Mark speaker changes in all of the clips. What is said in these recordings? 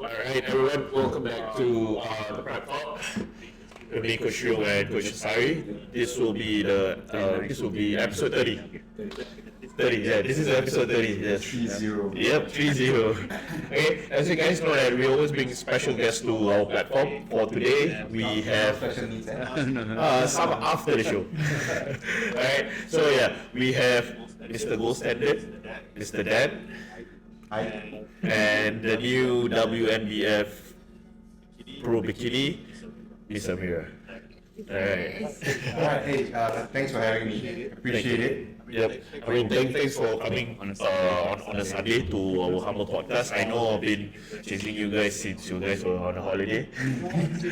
Speaker 1: Alright, everyone, welcome back to the Prep Talk with me, Coach Rio and Coach Sari. This will be episode 30. 30, yeah, this is episode 30, yes.
Speaker 2: 30.
Speaker 1: Yep, 30. Okay, as you guys know that we always bring special guests to our platform. For today, we have some after the show. Alright, so yeah, we have Mr. Goldstandard, Mr. Dan, and the new WNBF Pro Bikini, Miss Ameera. Alright.
Speaker 2: Hey, thanks for having me. Appreciate it.
Speaker 1: Yep. I mean, thanks for coming on a Sunday to our humble podcast. I know I've been chasing you guys since you guys were on a holiday.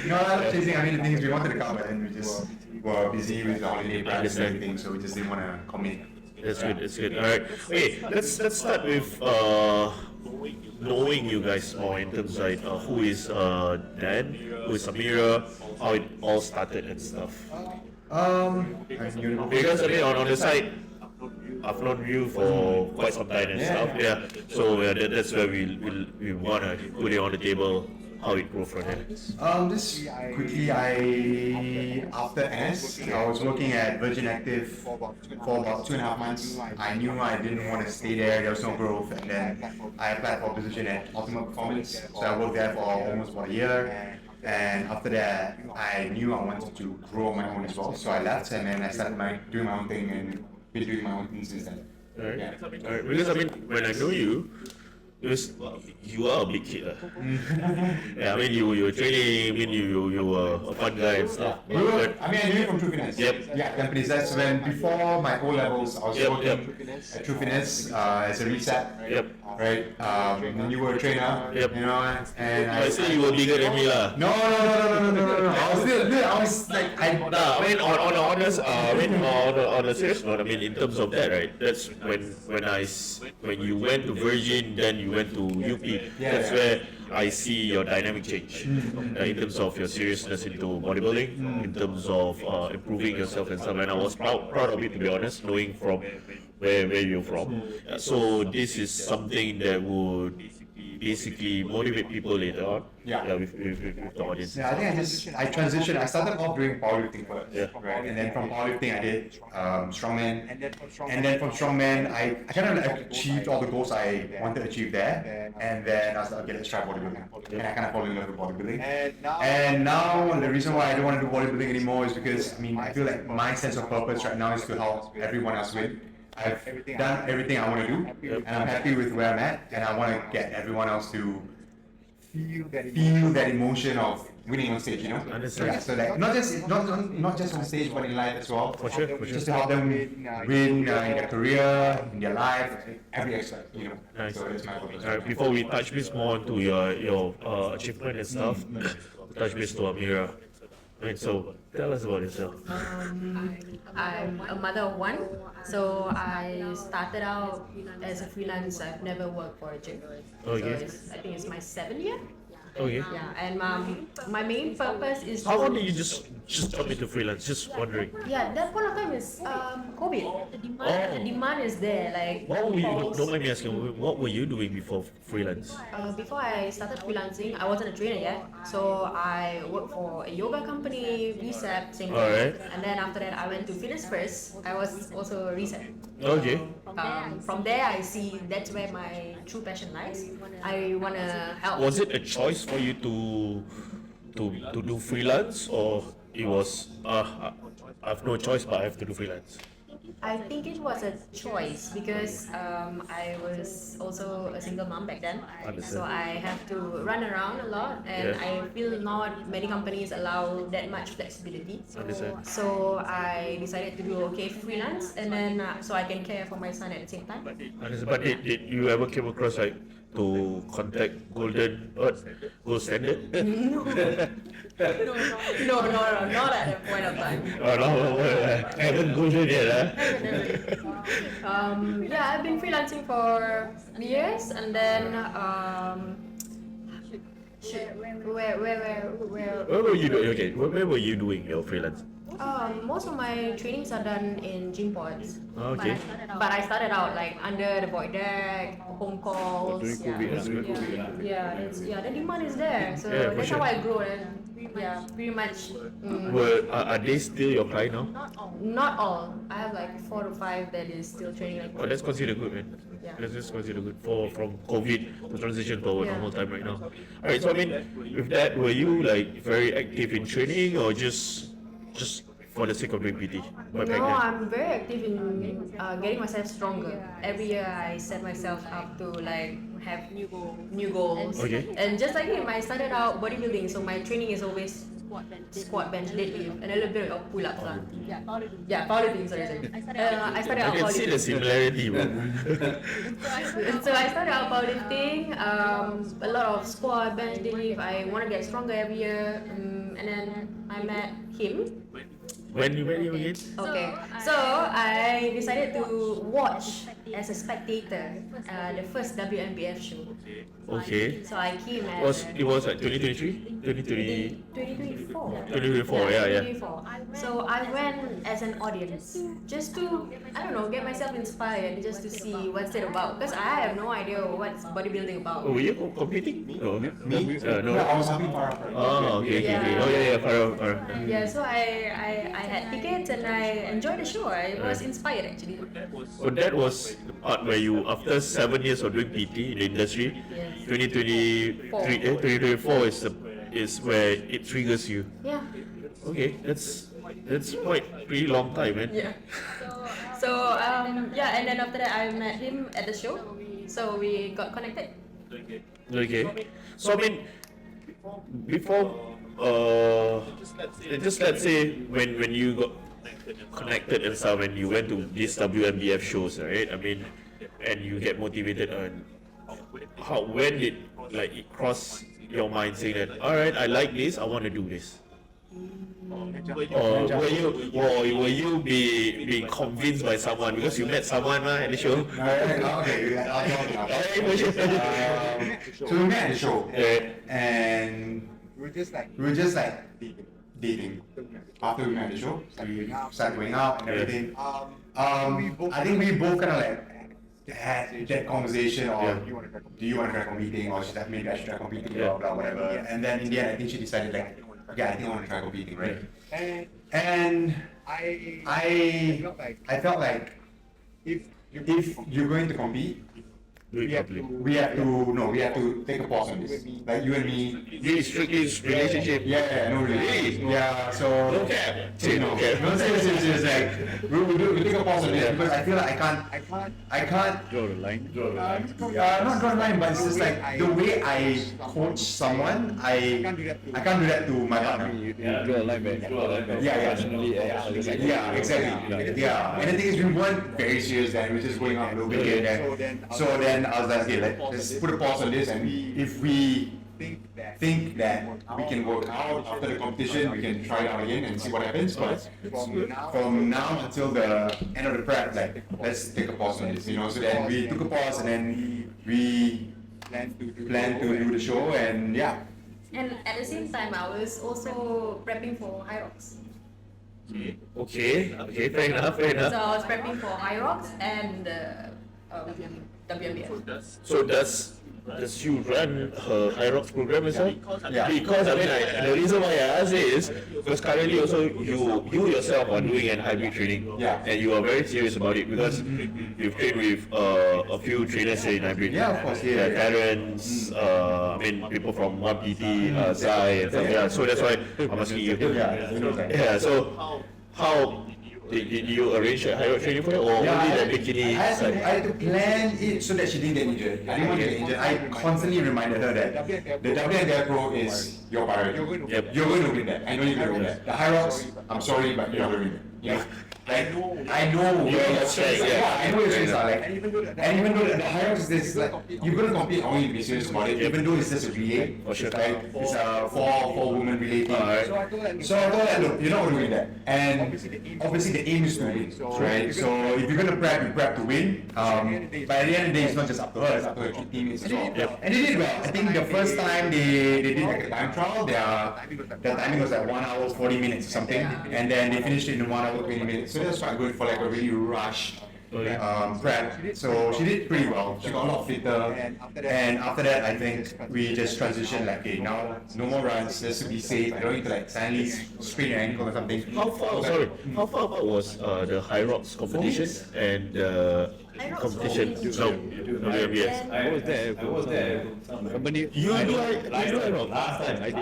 Speaker 2: No, I'm not chasing. I mean, the thing is, we wanted to come, but then we just were busy with the holiday plans and everything, so we just didn't want to commit.
Speaker 1: That's good. That's good. All right. Okay, let's start with knowing you guys more in terms of who is Dan, who is Ameera, how it all started and stuff. Because I mean, on the side, I've known you for quite some time and stuff. Yeah. So that's where we wanna put it on the table. How it grew from there.
Speaker 2: Just quickly, after NS, I was working at Virgin Active for about 2.5 months. I knew I didn't want to stay there was no growth, and then I applied for a position at Ultimate Performance. So I worked there for almost about a year. And after that, I knew I wanted to grow on my own as well. So I left, and then I started doing my own thing, and been doing my own thing since then.
Speaker 1: Alright. Yeah. Alright. Because I mean, when I know you, because you are a big kid. Yeah, I mean, you were training, I mean, you were a fun guy and stuff.
Speaker 2: I knew you from True Fitness.
Speaker 1: Yep.
Speaker 2: Yeah, companies. That's when, before my O levels, I was working at True Fitness as a reset.
Speaker 1: Yep.
Speaker 2: Right? And you were a trainer.
Speaker 1: Yep.
Speaker 2: You know, and
Speaker 1: I say you were bigger than me, lah.
Speaker 2: No. I was like,
Speaker 1: I mean, on a serious note, I mean, in terms of that, right? That's when you went to Virgin, then you went to UP. That's where I see your dynamic change in terms of your seriousness into bodybuilding, in terms of improving yourself and stuff. And I was proud of it, to be honest, knowing from where you're from. So this is something that would basically motivate people later on. With the audience.
Speaker 2: Yeah, I think I transitioned. I started off doing powerlifting first, right? And then from powerlifting I did strongman, and then from strongman I kind of achieved all the goals I wanted to achieve there, and then I started getting let's try bodybuilding, and I kind of fall in love with bodybuilding. And now the reason why I don't want to do bodybuilding anymore is because I feel like my sense of purpose right now is to help everyone else win. I've done everything I want to do, and I'm happy with where I'm at, and I want to get everyone else to feel that emotion of winning on stage, you know? Yeah, so like not just on stage, but in life as well.
Speaker 1: For sure.
Speaker 2: Just to help them win in their career, in their life, every aspect, you know.
Speaker 1: Nice.
Speaker 2: So that's my purpose.
Speaker 1: Alright, before we touch base more into your achievement and stuff, touch base to Ameera. Right, so tell us about yourself.
Speaker 3: I'm a mother of one, so I started out as a freelance. I've never worked for a gym.
Speaker 1: Okay.
Speaker 3: So I think it's my 7th year.
Speaker 1: Okay.
Speaker 3: Yeah, and my main purpose is
Speaker 1: How long did you just jump into freelance? Just wondering.
Speaker 3: Yeah, that point of time is COVID. The demand is there. Like
Speaker 1: What were you? Don't mind me asking. What were you doing before freelance?
Speaker 3: Before I started freelancing, I wasn't a trainer yet. So I worked for a yoga company, reset, same thing.
Speaker 1: Alright.
Speaker 3: And then after that, I went to fitness first. I was also a reset.
Speaker 1: Okay.
Speaker 3: From there, I see that's where my true passion lies. I wanna help.
Speaker 1: Was it a choice for you to do freelance, or it was I have no choice but I have to do freelance?
Speaker 3: I think it was a choice because I was also a single mom back then.
Speaker 1: Understand.
Speaker 3: So I have to run around a lot, and I feel not many companies allow that much flexibility.
Speaker 1: Understand.
Speaker 3: So I decided to do freelance, and then so I can care for my son at the same time.
Speaker 1: Understand. But did you ever came across like to contact Goldstandard?
Speaker 3: No, not at that point of time.
Speaker 1: Oh no, I haven't golden yet,
Speaker 3: Yeah, I've been freelancing for years, and then where
Speaker 1: Where were you doing? Okay, where were you doing your freelance?
Speaker 3: Most of my trainings are done in gym pods.
Speaker 1: Okay.
Speaker 3: But I started out like under the void deck, home calls.
Speaker 1: During COVID, that's good.
Speaker 3: The demand is there. So
Speaker 1: Yeah, for
Speaker 3: that's
Speaker 1: sure.
Speaker 3: how I grow. And yeah, pretty much.
Speaker 1: Are they still your client now?
Speaker 3: Not all. I have like 4 to 5 that is still training like
Speaker 1: Oh, that's considered good, man.
Speaker 3: Yeah.
Speaker 1: That's just considered good for from COVID to transition to our
Speaker 3: Yeah.
Speaker 1: normal time right now. Alright, so I mean, with that, were you like very active in training or just for the sake of doing PT? Back
Speaker 3: No,
Speaker 1: then?
Speaker 3: I'm very active in getting myself stronger. Every year I set myself up to like have new goals.
Speaker 1: Okay.
Speaker 3: And just like him, I started out bodybuilding, so my training is always squat, bench, deadlift, and a little bit of pull-ups. Yeah, powerlifting, sorry. I started
Speaker 1: I
Speaker 3: out
Speaker 1: can see the
Speaker 3: powerlifting.
Speaker 1: similarity, bro.
Speaker 3: So I started out powerlifting, a lot of squat, bench, deadlift. I want to get stronger every year, and then I met him.
Speaker 1: When you met him again?
Speaker 3: Okay, so I decided to watch as a spectator the first WNBF show.
Speaker 1: Okay.
Speaker 3: So I came at
Speaker 1: It was like 2023? 2020?
Speaker 3: 2024.
Speaker 1: 2024, yeah.
Speaker 3: 2024. So I went as an audience just to, I don't know, get myself inspired just to see what's it about. Because I have no idea what's bodybuilding about.
Speaker 1: Oh, were you competing? No.
Speaker 2: Me?
Speaker 1: No.
Speaker 2: No, I was helping Farah.
Speaker 1: Oh, okay. Oh, yeah, Farah.
Speaker 3: Yeah, so I had tickets and I enjoyed the show. I was inspired actually.
Speaker 1: So that was the part where you, after 7 years of doing PT in the industry,
Speaker 3: Yes.
Speaker 1: 2024 is where it triggers you.
Speaker 3: Yeah.
Speaker 1: Okay, that's quite pretty long time, man.
Speaker 3: Yeah. So yeah, and then after that I met him at the show. So we got connected.
Speaker 1: Okay. So I mean, before just let's say when you got connected and stuff, when you went to these WNBF shows, right? I mean, and you get motivated on when did like it cross your mind saying that, all right, I like this, I want to do this. Or were you being convinced by someone because you met someone at the show?
Speaker 2: Okay, so we met at the show, and we were just like dating. After we met at the show, we started going out and everything. I think we both kind of like had that conversation of, do you want to try competing, or should maybe I should try competing, blah blah whatever. And then in the end, I think she decided like, okay, I think I want to try competing, right? And I felt like if you're going to compete, we have to take a pause on this. Like you and me.
Speaker 1: Really strictly relationship.
Speaker 2: Yeah, no, really. Yeah, so.
Speaker 1: No cap.
Speaker 2: No, no, seriously, like, we take a pause on this because I feel like I can't.
Speaker 1: Draw the line.
Speaker 2: Not draw the line, but it's just like the way I coach someone, I can't do that to my partner.
Speaker 4: You draw a line, man.
Speaker 2: Yeah.
Speaker 4: Personally,
Speaker 2: Yeah, exactly. Yeah, and the thing is, we weren't very serious then. We were just going out a little bit here and there. So then I was like, okay, let's put a pause on this, and if we think that we can work out after the competition, we can try it out again and see what happens. But from now until the end of the prep, like, let's take a pause on this, you know. So then we took a pause, and then we planned to do the show, and yeah.
Speaker 3: And at the same time, I was also prepping for HYROX.
Speaker 1: Okay, fair enough.
Speaker 3: So I was prepping for HYROX and WNBF.
Speaker 1: So does you run her HYROX program as well?
Speaker 2: Yeah.
Speaker 1: Because I mean, the reason why I ask it is because currently also you yourself are doing an hybrid training,
Speaker 2: Yeah.
Speaker 1: and you are very serious about it because you've trained with a few trainers in hybrid.
Speaker 2: Yeah, of course, yeah.
Speaker 1: Parents, I mean people from 1PT, Zai, and stuff. Yeah. So that's why I'm asking you.
Speaker 2: Yeah, you know that.
Speaker 1: Yeah. So how did you arrange a HYROX training for her, or only the bikini
Speaker 2: I
Speaker 1: side?
Speaker 2: had to plan it so that she didn't get injured. I didn't want to get injured. I constantly reminded her that the WNBF Pro is your priority.
Speaker 1: Yep.
Speaker 2: You're going to win that. I know you're going to win that. The HYROX, I'm sorry, but you're not going to win that. Yeah. Like I know where your strengths are. Yeah, I know your strengths are. Like, and even though the HYROX is this, like you're gonna compete. I want you to be serious about it. Even though it's just a relay, it's like it's a four woman relay team. So I told her, look, you're not doing that. And obviously the aim is to win, right? So if you're gonna prep, you prep to win. But at the end of the day, it's not just up to her; it's up to her teammates as well. And they did well. I think the first time they did like a time trial, their timing was like 1 hour 40 minutes or something, and then they finished it in 1 hour 20 minutes. So that's quite good for like a really rushed prep. So she did pretty well. She got a lot fitter, and after that, I think we just transitioned like, okay, now no more runs. Just to be safe. I don't need to like suddenly sprain your ankle or something.
Speaker 1: How far apart was the HYROX competition and competition? No, WNBF.
Speaker 4: I was there. Company.
Speaker 1: You do HYROX?
Speaker 4: Last time. I did.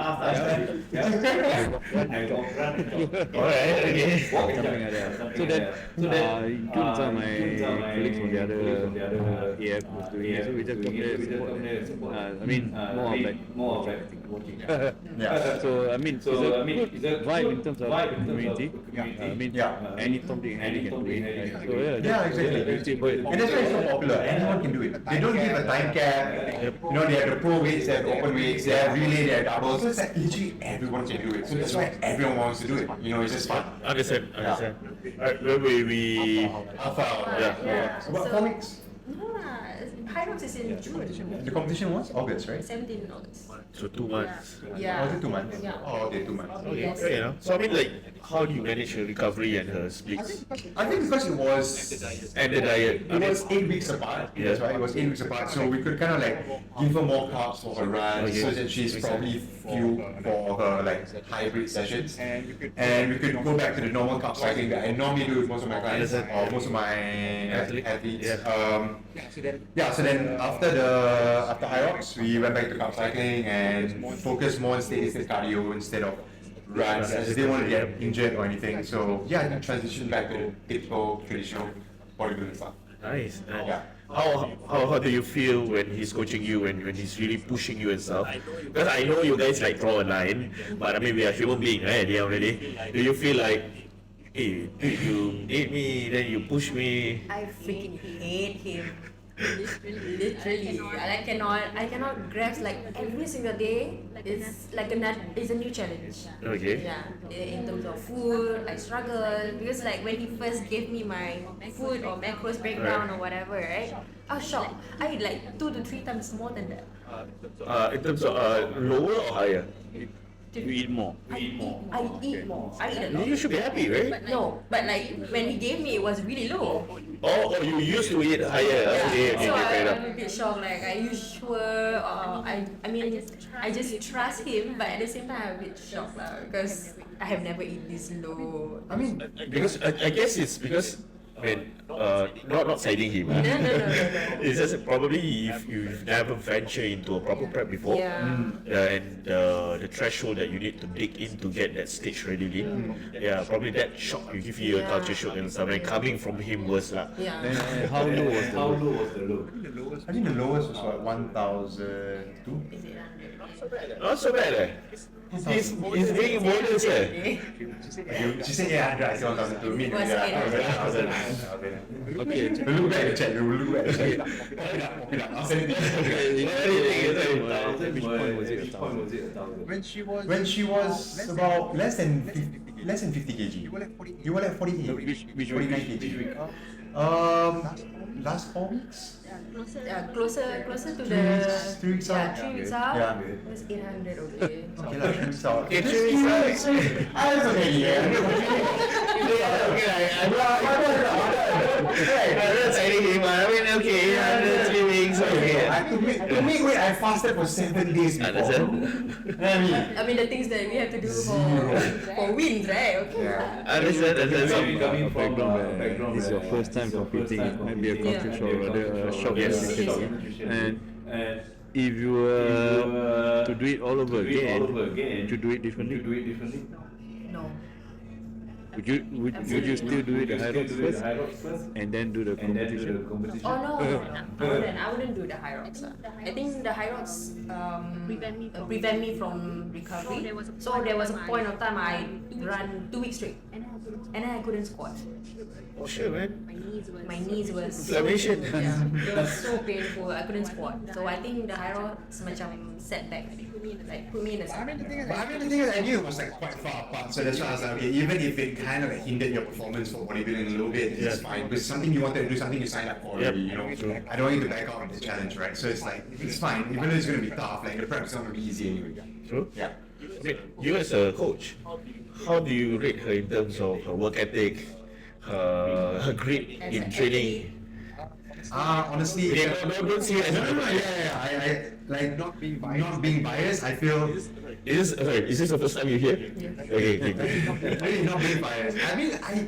Speaker 1: Alright, okay.
Speaker 4: Something like that. So then, June, some of my colleagues from the other AF was doing it. So we just come there support. I mean, more of like working.
Speaker 2: Yeah.
Speaker 4: So I mean, it's a good vibe in terms of community. I mean, any topic, any can do it. Right? So
Speaker 2: Yeah, exactly. And that's why it's so popular. Anyone can do it. They don't give a time cap. You know, they have the pro weights, they have the open weights, they have relay, they have doubles. So it's like literally everyone can do it. So that's why everyone wants to do it. You know, it's just fun.
Speaker 1: Understand. Alright, where we
Speaker 2: Alpha.
Speaker 3: Yeah.
Speaker 2: About 4 weeks.
Speaker 3: No lah, HYROX is in June.
Speaker 2: The competition was August, right?
Speaker 3: 17 August.
Speaker 1: so 2 months.
Speaker 3: Yeah.
Speaker 2: Was it 2 months?
Speaker 3: Yeah.
Speaker 2: Oh, okay, 2 months.
Speaker 1: Okay,
Speaker 3: Yes.
Speaker 1: fair enough. So I mean, like, how do you manage her recovery and her splits
Speaker 2: I think because it was
Speaker 1: and the diet?
Speaker 2: It was 8 weeks apart.
Speaker 1: Yeah.
Speaker 2: That's right. It was 8 weeks apart, so we could kind of like give her more carbs for her runs,
Speaker 1: Okay.
Speaker 2: so that she's probably fueled for her like hybrid sessions, and we could go back to the normal carb cycling that I normally do with most of my clients or most of my athletes. So then after HYROX, we went back to carb cycling and focused more on steady state cardio instead of runs, as they didn't want to get injured or anything. So I think transition back to the typical traditional bodybuilding stuff.
Speaker 1: Nice.
Speaker 2: Yeah.
Speaker 1: How do you feel when he's coaching you, when he's really pushing you and stuff? Because I know you guys like draw a line, but I mean we are human beings, right? At the end of the day, do you feel like, hey, you need me, then you push me?
Speaker 3: I freaking hate him. Literally. I cannot grasp like every single day. It's like it's a new challenge.
Speaker 1: Okay.
Speaker 3: Yeah. In terms of food, I struggle because like when he first gave me my food or macros breakdown or whatever, right? I was shocked. I eat like 2 to 3 times more than that.
Speaker 1: In terms of lower or higher?
Speaker 4: You eat more.
Speaker 3: I eat more. I eat a lot.
Speaker 1: You should be happy, right?
Speaker 3: No, but like when he gave me, it was really low.
Speaker 1: Oh, you used to eat higher.
Speaker 3: Yeah.
Speaker 1: Okay,
Speaker 3: So
Speaker 1: fair
Speaker 3: I'm
Speaker 1: enough.
Speaker 3: a bit shocked. Like, are you sure? Or I just trust him, but at the same time, I'm a bit shocked because I have never eaten this low.
Speaker 2: I mean,
Speaker 1: Because I guess it's because not citing him.
Speaker 3: No.
Speaker 1: It's just probably if you've never ventured into a proper prep before,
Speaker 3: Yeah.
Speaker 1: and the threshold that you need to dig in to get that stage ready, probably that shock will give you a culture shock and stuff. And coming from him was like,
Speaker 3: Yeah.
Speaker 4: And how low was the low?
Speaker 2: I think the lowest was what, 1,002?
Speaker 3: Is it 100?
Speaker 1: not so bad. He's being modest.
Speaker 2: She said 800, I said 1,002. Me,
Speaker 3: It was
Speaker 2: yeah.
Speaker 3: 800.
Speaker 4: Okay.
Speaker 2: We'll look back at the chat. We'll look back at the chat. I'll send it to you.
Speaker 4: Which point was it? 1,000?
Speaker 2: When she was about less than 50 kg. You were like 40 kg.
Speaker 4: Which
Speaker 2: 49
Speaker 4: week?
Speaker 2: kg. Last 4 weeks?
Speaker 3: Closer to
Speaker 2: 3 weeks out.
Speaker 3: 3 weeks out.
Speaker 2: Yeah.
Speaker 3: It was 800 okay.
Speaker 2: Okay, like 3 weeks out.
Speaker 1: Okay, 3 weeks out.
Speaker 2: I was okay, yeah.
Speaker 1: I'm not citing him. I mean, okay, under 3 weeks. Okay.
Speaker 2: To make weight, I fasted for 7 days before.
Speaker 1: Understand?
Speaker 3: I mean the things that we have to do for wins, right? Okay.
Speaker 2: Yeah.
Speaker 1: Understand.
Speaker 4: A background where it's your first time competing, it might be a culture shock, rather a shock
Speaker 1: Yes.
Speaker 4: and if you were to do it all over again, would you do it differently?
Speaker 3: No.
Speaker 4: Would you still do it the HYROX first and then do the competition?
Speaker 3: Oh no. I wouldn't do the HYROX. I think the HYROX prevent me from recovery. So there was a point of time I run 2 weeks straight. and then I couldn't squat.
Speaker 1: Oh shit, man.
Speaker 3: My knees were so
Speaker 1: Inflammation.
Speaker 3: yeah, it was so painful. I couldn't squat. So I think the HYROX macam setback, like put me in a setback.
Speaker 2: But I mean, the thing is, I knew it was like quite far apart, so that's why I was like, okay, even if it kind of like hindered your performance for bodybuilding a little bit, it's fine. Because something you wanted to do, something you signed up for already, you know. I don't want you to back out of the challenge, right? So it's like, it's fine. Even though it's going to be tough, like the prep's not going to be easy anyway.
Speaker 1: True.
Speaker 2: Yeah.
Speaker 1: I mean, you as a coach, how do you rate her in terms of her work ethic, her grit in training?
Speaker 2: Honestly,
Speaker 1: Yeah, don't say that.
Speaker 2: no, I like not being biased. I feel
Speaker 1: Is this the first time you hear? Okay.
Speaker 2: really not being biased. I mean, I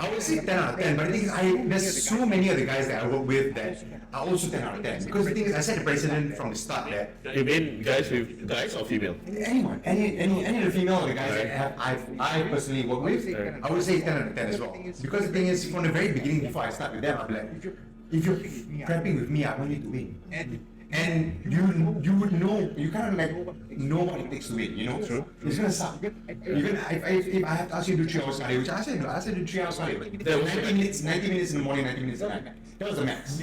Speaker 2: would say 10 out of 10, but the thing is, there's so many of the guys that I work with that are also 10 out of 10. Because the thing is, I set the precedent from the start that
Speaker 1: You mean guys or female?
Speaker 2: anyone, any of the female or the guys that I personally work with, I would say 10 out of 10 as well. Because the thing is, from the very beginning, before I start with them, I'll be like, if you're prepping with me, I want you to win. And you would know, you kind of like know what it takes to win, you know? True. It's gonna suck. You're gonna, if I have to ask you to do 3 hours cardio, which I said to do 3 hours cardio. 90 minutes in the morning, 90 minutes at night. That was the max.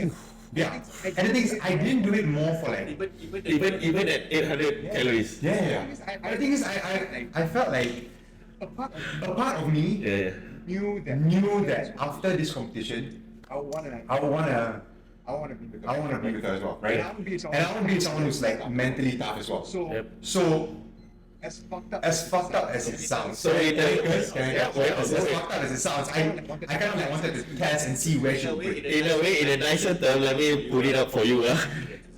Speaker 2: Yeah. And the thing is, I didn't do it more for like,
Speaker 1: Even at 800 calories.
Speaker 2: yeah. The thing is, I felt like a part of me
Speaker 1: Yeah.
Speaker 2: knew that after this competition, I wanna be with her as well, right? And I wanna be with someone who's like mentally tough as well.
Speaker 1: Yep.
Speaker 2: So as fucked up as it sounds,
Speaker 1: So it-
Speaker 2: as
Speaker 1: yeah,
Speaker 2: fucked up as it sounds, I kind of like wanted to test and see where she'll break.
Speaker 1: In a way, in a nicer term, let me put it up for you.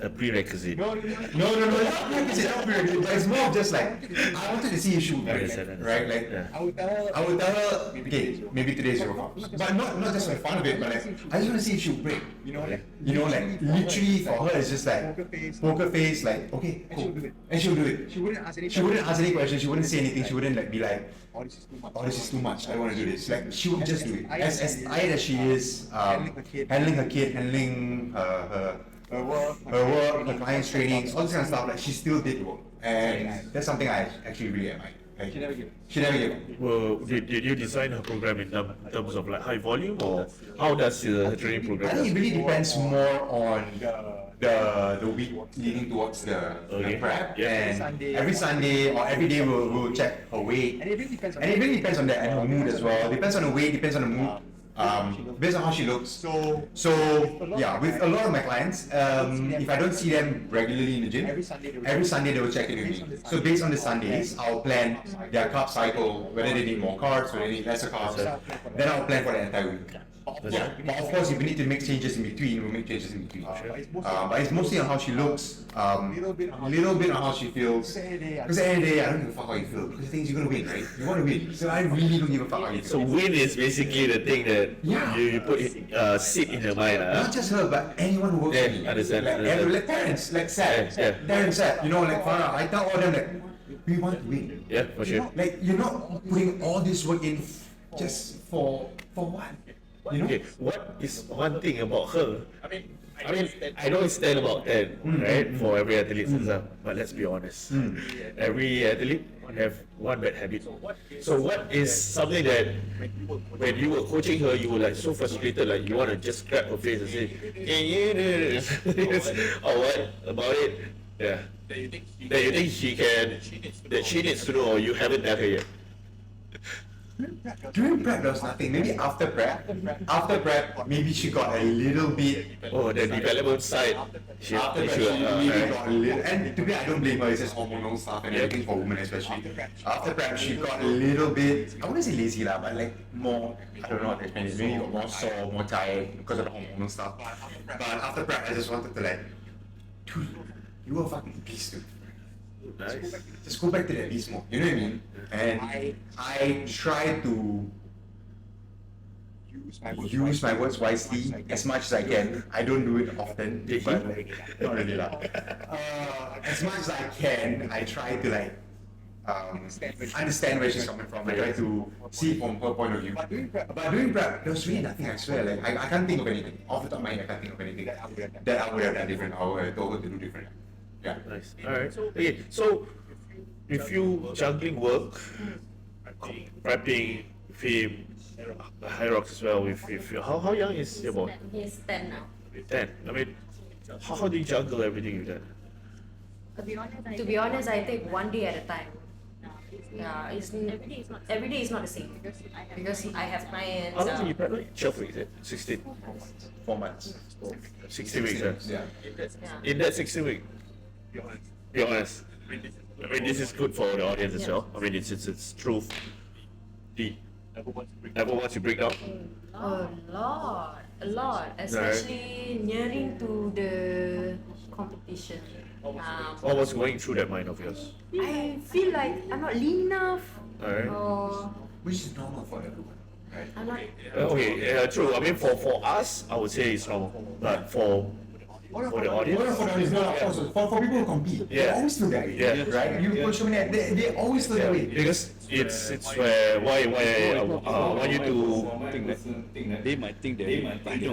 Speaker 1: A prerequisite.
Speaker 2: No, not prerequisite, but it's more of just like I wanted to see if she would break,
Speaker 1: Understand.
Speaker 2: right? Like
Speaker 1: Yeah.
Speaker 2: I would tell her, okay, maybe today's your workout, but not just for the fun of it, but like I just want to see if she would break. You know, like literally for her, it's just like poker face, like okay, cool, and she'll do it. She wouldn't ask any questions. She wouldn't say anything. She wouldn't like be like, oh, this is too much. I don't want to do this. Like she would just do it. As tired as she is, handling her kid, handling her work, her clients' trainings, all this kind of stuff, like she still did work. And that's something I actually really admire. Like, she never gave up.
Speaker 1: Well, did you design her program in terms of like high volume, or how does her training program?
Speaker 2: I think it really depends more on the week leading towards the prep.
Speaker 1: Yeah.
Speaker 2: And every Sunday or every day we'll check her weight. And it really depends on that and her mood as well. Depends on the weight, depends on the mood. Based on how she looks. So yeah, with a lot of my clients, if I don't see them regularly in the gym, every Sunday they will check in with me. So based on the Sundays, I'll plan their carb cycle, whether they need more carbs, whether they need lesser carbs. Then I'll plan for the entire week. Yeah. But of course, if we need to make changes in between, we'll make changes in between. But it's mostly on how she looks, a little bit on how she feels. Because at the end of the day, I don't give a fuck how you feel. Because the thing is, you're gonna win, right? You want to win. So I really don't give a fuck how you feel.
Speaker 1: So win is basically the thing that you put sit in her mind.
Speaker 2: Not just her, but anyone who works with me.
Speaker 1: Understand.
Speaker 2: Like parents, like Seth, Darren Seth, you know, like Farah, I tell all them like, we want to win.
Speaker 1: Yeah, for sure.
Speaker 2: Like you're not putting all this work in just for what? You know?
Speaker 1: Okay, what is one thing about her? I mean, I know it's 10 about 10, right, for every athlete, but let's be honest. Every athlete have one bad habit. So what is something that when you were coaching her, you were like so frustrated, like you want to just grab her face and say, can you do this? Or what about it? Yeah. That you think she needs to know, or you haven't done her yet?
Speaker 2: During prep, there was nothing. Maybe after prep, maybe she got a little bit.
Speaker 1: Oh, the development side. She
Speaker 2: After prep, she maybe got a little. And to me, I don't blame her. It's just hormonal stuff and everything for women, especially. After prep, she got a little bit. I wouldn't say lazy lah, but like more. I don't know how to explain it. Maybe got more sore, more tired because of the hormonal stuff. But after prep, I just wanted to like, dude, you were a fucking beast, dude.
Speaker 1: Nice.
Speaker 2: Just go back to that beast mode. You know what I mean? And I try to use my words wisely as much as I can. I don't do it often, but like, not really lah. As much as I can, I try to like understand where she's coming from. I try to see from her point of view. But during prep, there was really nothing. I swear, like I can't think of anything off the top of my head. I can't think of anything that I would have done different. I would have told her to do different. Yeah.
Speaker 1: Nice. Alright. Okay, so if you juggling work, prepping with him, HYROX as well. With how young is your boy?
Speaker 3: He's 10 now.
Speaker 1: 10. I mean, how do you juggle everything with that?
Speaker 3: To be honest, I take one day at a time. Yeah, every day is not the same because I have clients.
Speaker 1: How long do you prep? Like 12 weeks, 16?
Speaker 2: 4 months.
Speaker 1: 16 weeks,
Speaker 2: Yeah.
Speaker 1: In that 16 weeks, be honest. I mean, this is good for the audience as well. I mean, it's truth. Ever once you break down?
Speaker 3: A lot, especially nearing to the competition.
Speaker 1: What was going through that mind of yours?
Speaker 3: I feel like I'm not lean enough,
Speaker 1: Alright.
Speaker 3: or
Speaker 2: Which is normal for everyone, right?
Speaker 3: I'm not.
Speaker 1: Okay, true. I mean, for us, I would say it's normal. But for the audience,
Speaker 2: For people who compete, they
Speaker 1: Yeah.
Speaker 2: always feel that way,
Speaker 1: Yeah.
Speaker 2: right? You push them in, they always feel that way.
Speaker 1: because it's where why I want you to
Speaker 4: They might think that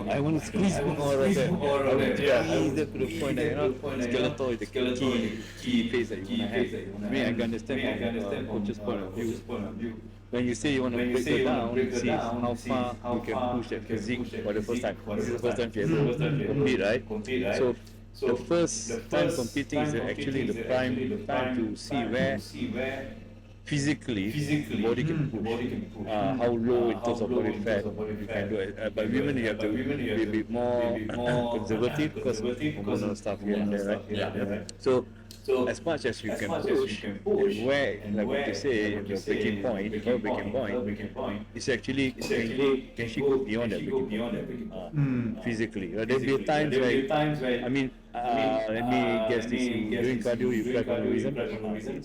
Speaker 4: I want to squeeze more of that. I want to
Speaker 1: Yeah.
Speaker 4: squeeze it to the point that skeletal is the key phase that you want to have. I mean, I can understand from coach's point of view. When you say you want to break it down, see how far you can push that physique for the first time. This is the first time you ever compete, right? So the first time competing is actually the prime time to see where physically the body can push, how low in terms of body fat you can do it. But women, you have to be a bit more conservative because of hormonal stuff here and there, right? Yeah. So as much as you can push, and where, like what you say, the breaking point is actually can she go beyond that breaking point physically. There'll be times where, I mean, let me guess this, during cardio you fly for no reason.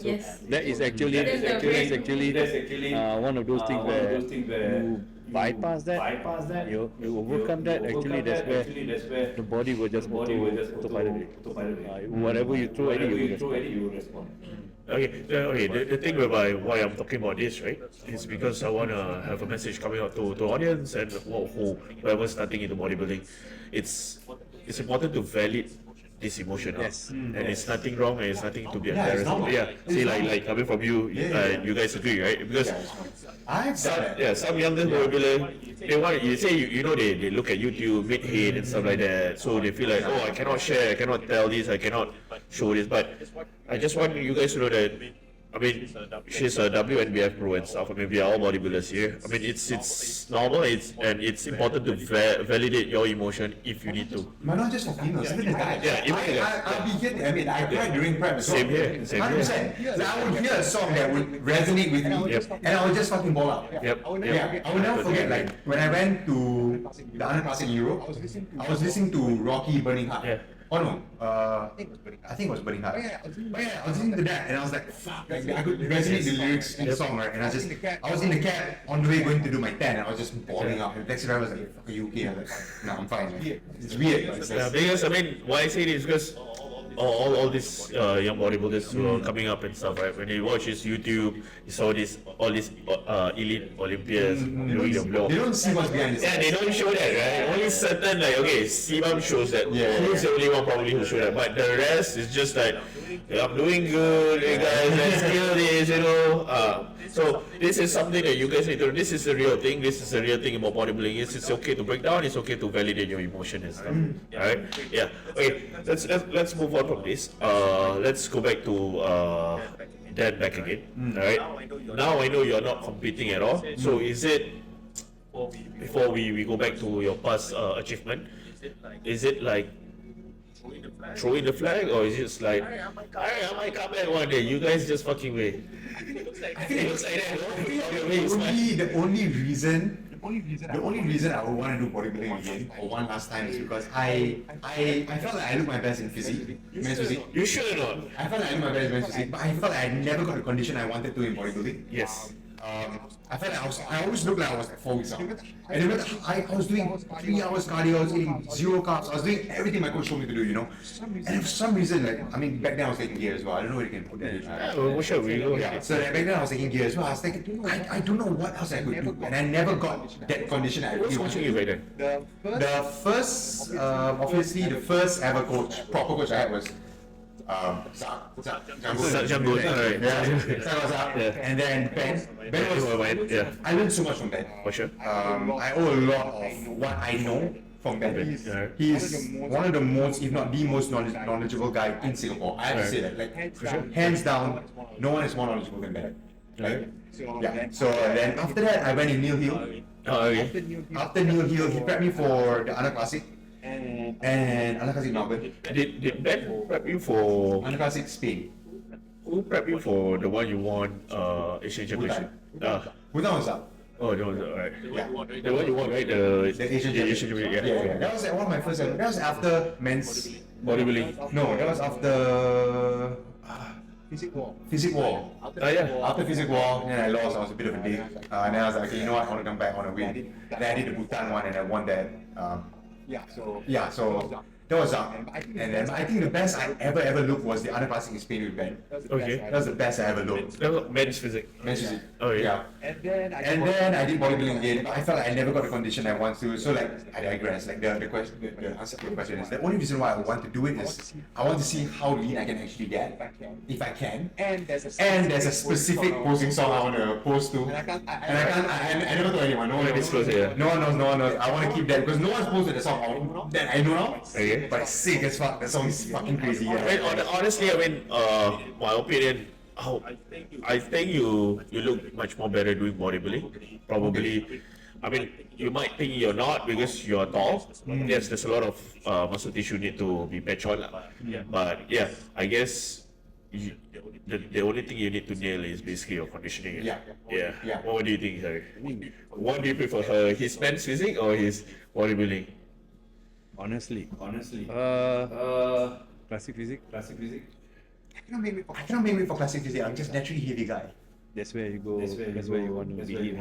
Speaker 3: Yes.
Speaker 4: That is actually one of those things where you bypass that, you overcome that. Actually, that's where the body will just autopilot it. Whatever you throw at it, you will respond.
Speaker 1: Okay. The thing why I'm talking about this, right, is because I want to have a message coming out to audience and whoever's starting into bodybuilding. It's important to validate this emotion out.
Speaker 4: Yes.
Speaker 1: And it's nothing wrong and it's nothing to be embarrassed about. Yeah.
Speaker 2: It's
Speaker 1: See,
Speaker 2: normal.
Speaker 1: like coming from you, you guys agree, right? Because
Speaker 2: I've done it.
Speaker 1: some younger bodybuilder, they want, you say, they look at YouTube, mid-head and stuff like that, so they feel like, oh, I cannot share, I cannot tell this, I cannot show this, but I just want you guys to know that, I mean, she's a WNBF pro and stuff. I mean, we are all bodybuilders here. I mean, it's normal. It's important to validate your emotion if you need to.
Speaker 2: But not just for females, even the guys.
Speaker 1: Yeah, even the guys.
Speaker 2: I'll be here. I mean, I cried during prep as well.
Speaker 1: Same here.
Speaker 2: 100%. Like, I would hear a song that would resonate with me, and I would just fucking ball out.
Speaker 1: Yep.
Speaker 2: Yeah, I will never forget. Like when I went to the underpass in Europe, I was listening to Rocky Burning Heart.
Speaker 1: Yeah.
Speaker 2: Oh no, I think it was Burning Heart. But yeah, I was listening to that, and I was like, fuck, like, I could resonate the lyrics in the song, right? And I was in the cab on the way going to do my 10, and I was just bawling out. And the taxi driver was like, "Are you okay?" I was like, "No, I'm fine." Man. It's weird, but it's
Speaker 1: Yeah,
Speaker 2: just,
Speaker 1: because I mean, why I say this is because all these young bodybuilders who are coming up and stuff, right? When you watch his YouTube, you saw all these elite Olympians doing their vlog.
Speaker 2: they don't see what's behind this.
Speaker 1: Yeah, they don't show that, right? Only certain, like, okay, Sibam shows that. Who's the only one probably who show that? But the rest is just like, hey, I'm doing good, hey guys, let's kill this, So this is something that you guys need to know. This is a real thing. This is a real thing about bodybuilding. It's okay to break down. It's okay to validate your emotion and stuff. Alright? Yeah. Okay. Let's move on from this. Let's go back to Dan back again. Alright. Now I know you're not competing at all. So is it, before we go back to your past achievement, is it like throwing the flag, or is it just like, I might come back one day, you guys just fucking wait?
Speaker 2: I think it looks like that. The only reason I would want to do bodybuilding again, or one last time, is because I felt like I looked my best in physique, men's physique.
Speaker 1: You should not.
Speaker 2: I felt like I looked my best in men's physique, but I felt like I never got the condition I wanted to in bodybuilding.
Speaker 1: Yes.
Speaker 2: I felt like I always looked like I was like 4 weeks out. And then I was doing 3 hours cardio, I was eating 0 carbs, I was doing everything my coach told me to do, you know. And for some reason, like, I mean, back then I was taking gear as well. I don't know where you can put that.
Speaker 1: Yeah, well, sure, we go.
Speaker 2: Yeah, so back then I was taking gear as well. I was thinking, I don't know what else I could do, and I never got that condition I
Speaker 1: Who's
Speaker 2: really
Speaker 1: coaching you
Speaker 2: wanted.
Speaker 1: back then?
Speaker 2: The first, obviously, the first ever coach, proper coach I had was
Speaker 1: Jungle, alright.
Speaker 2: And then Ben was,
Speaker 1: Yeah,
Speaker 2: I learned so much from Ben.
Speaker 1: for sure.
Speaker 2: I owe a lot of what I know from Ben. He's one of the most, if not the most knowledgeable guy in Singapore. I have to say that, like, hands down, no one is more knowledgeable than Ben. Right? Yeah. So then after that, I went in Neil Hill.
Speaker 1: Oh, okay.
Speaker 2: After Neil Hill, he prepped me for the Under Classic and Under Classic Melbourne.
Speaker 1: Did Ben prep you for?
Speaker 2: Under Classic Spain.
Speaker 1: Who prepped you for the one you won Asian Championship?
Speaker 2: Bhutan was up.
Speaker 1: Oh, that was alright.
Speaker 2: Yeah.
Speaker 1: The one you won, right? The
Speaker 2: Asian
Speaker 1: Championship.
Speaker 2: Yeah. That was one of my first. That was after men's.
Speaker 1: Bodybuilding.
Speaker 2: No, that was after. Physic War.
Speaker 1: Yeah.
Speaker 2: After Physic War, then I lost. I was a bit of a dick. And then I was like, okay, you know what? I want to come back. I want to win. Then I did the Bhutan one, and I won that. So that was up. And then I think the best I ever looked was the Under Classic in Spain with Ben.
Speaker 1: Okay.
Speaker 2: That was the best I ever looked.
Speaker 1: That was men's physics.
Speaker 2: Men's physique.
Speaker 1: Oh yeah.
Speaker 2: And then I did bodybuilding again, but I felt like I never got the condition I want to. So like I digress. Like the answer to the question is the only reason why I want to do it is I want to see how lean I can actually get, if I can. And there's a specific posing song I want to post to. And I never told anyone. No one knows. No one knows. I want to keep that because no one's posted the song that I know now.
Speaker 1: Okay.
Speaker 2: But it's sick as fuck. The song is fucking crazy.
Speaker 1: I mean, honestly, my opinion, I think you look much more better doing bodybuilding. Probably, I mean, you might think you're not because you're tall. Yes, there's a lot of muscle tissue need to be patched on. But yeah, I guess the only thing you need to nail is basically your conditioning. Yeah. What do you think, Harry? What do you prefer, his men's physique or his bodybuilding?
Speaker 4: Honestly. Classic physique.
Speaker 2: I cannot make me for classic physique. I'm just naturally heavy guy.
Speaker 4: That's where you go. That's where you want to be.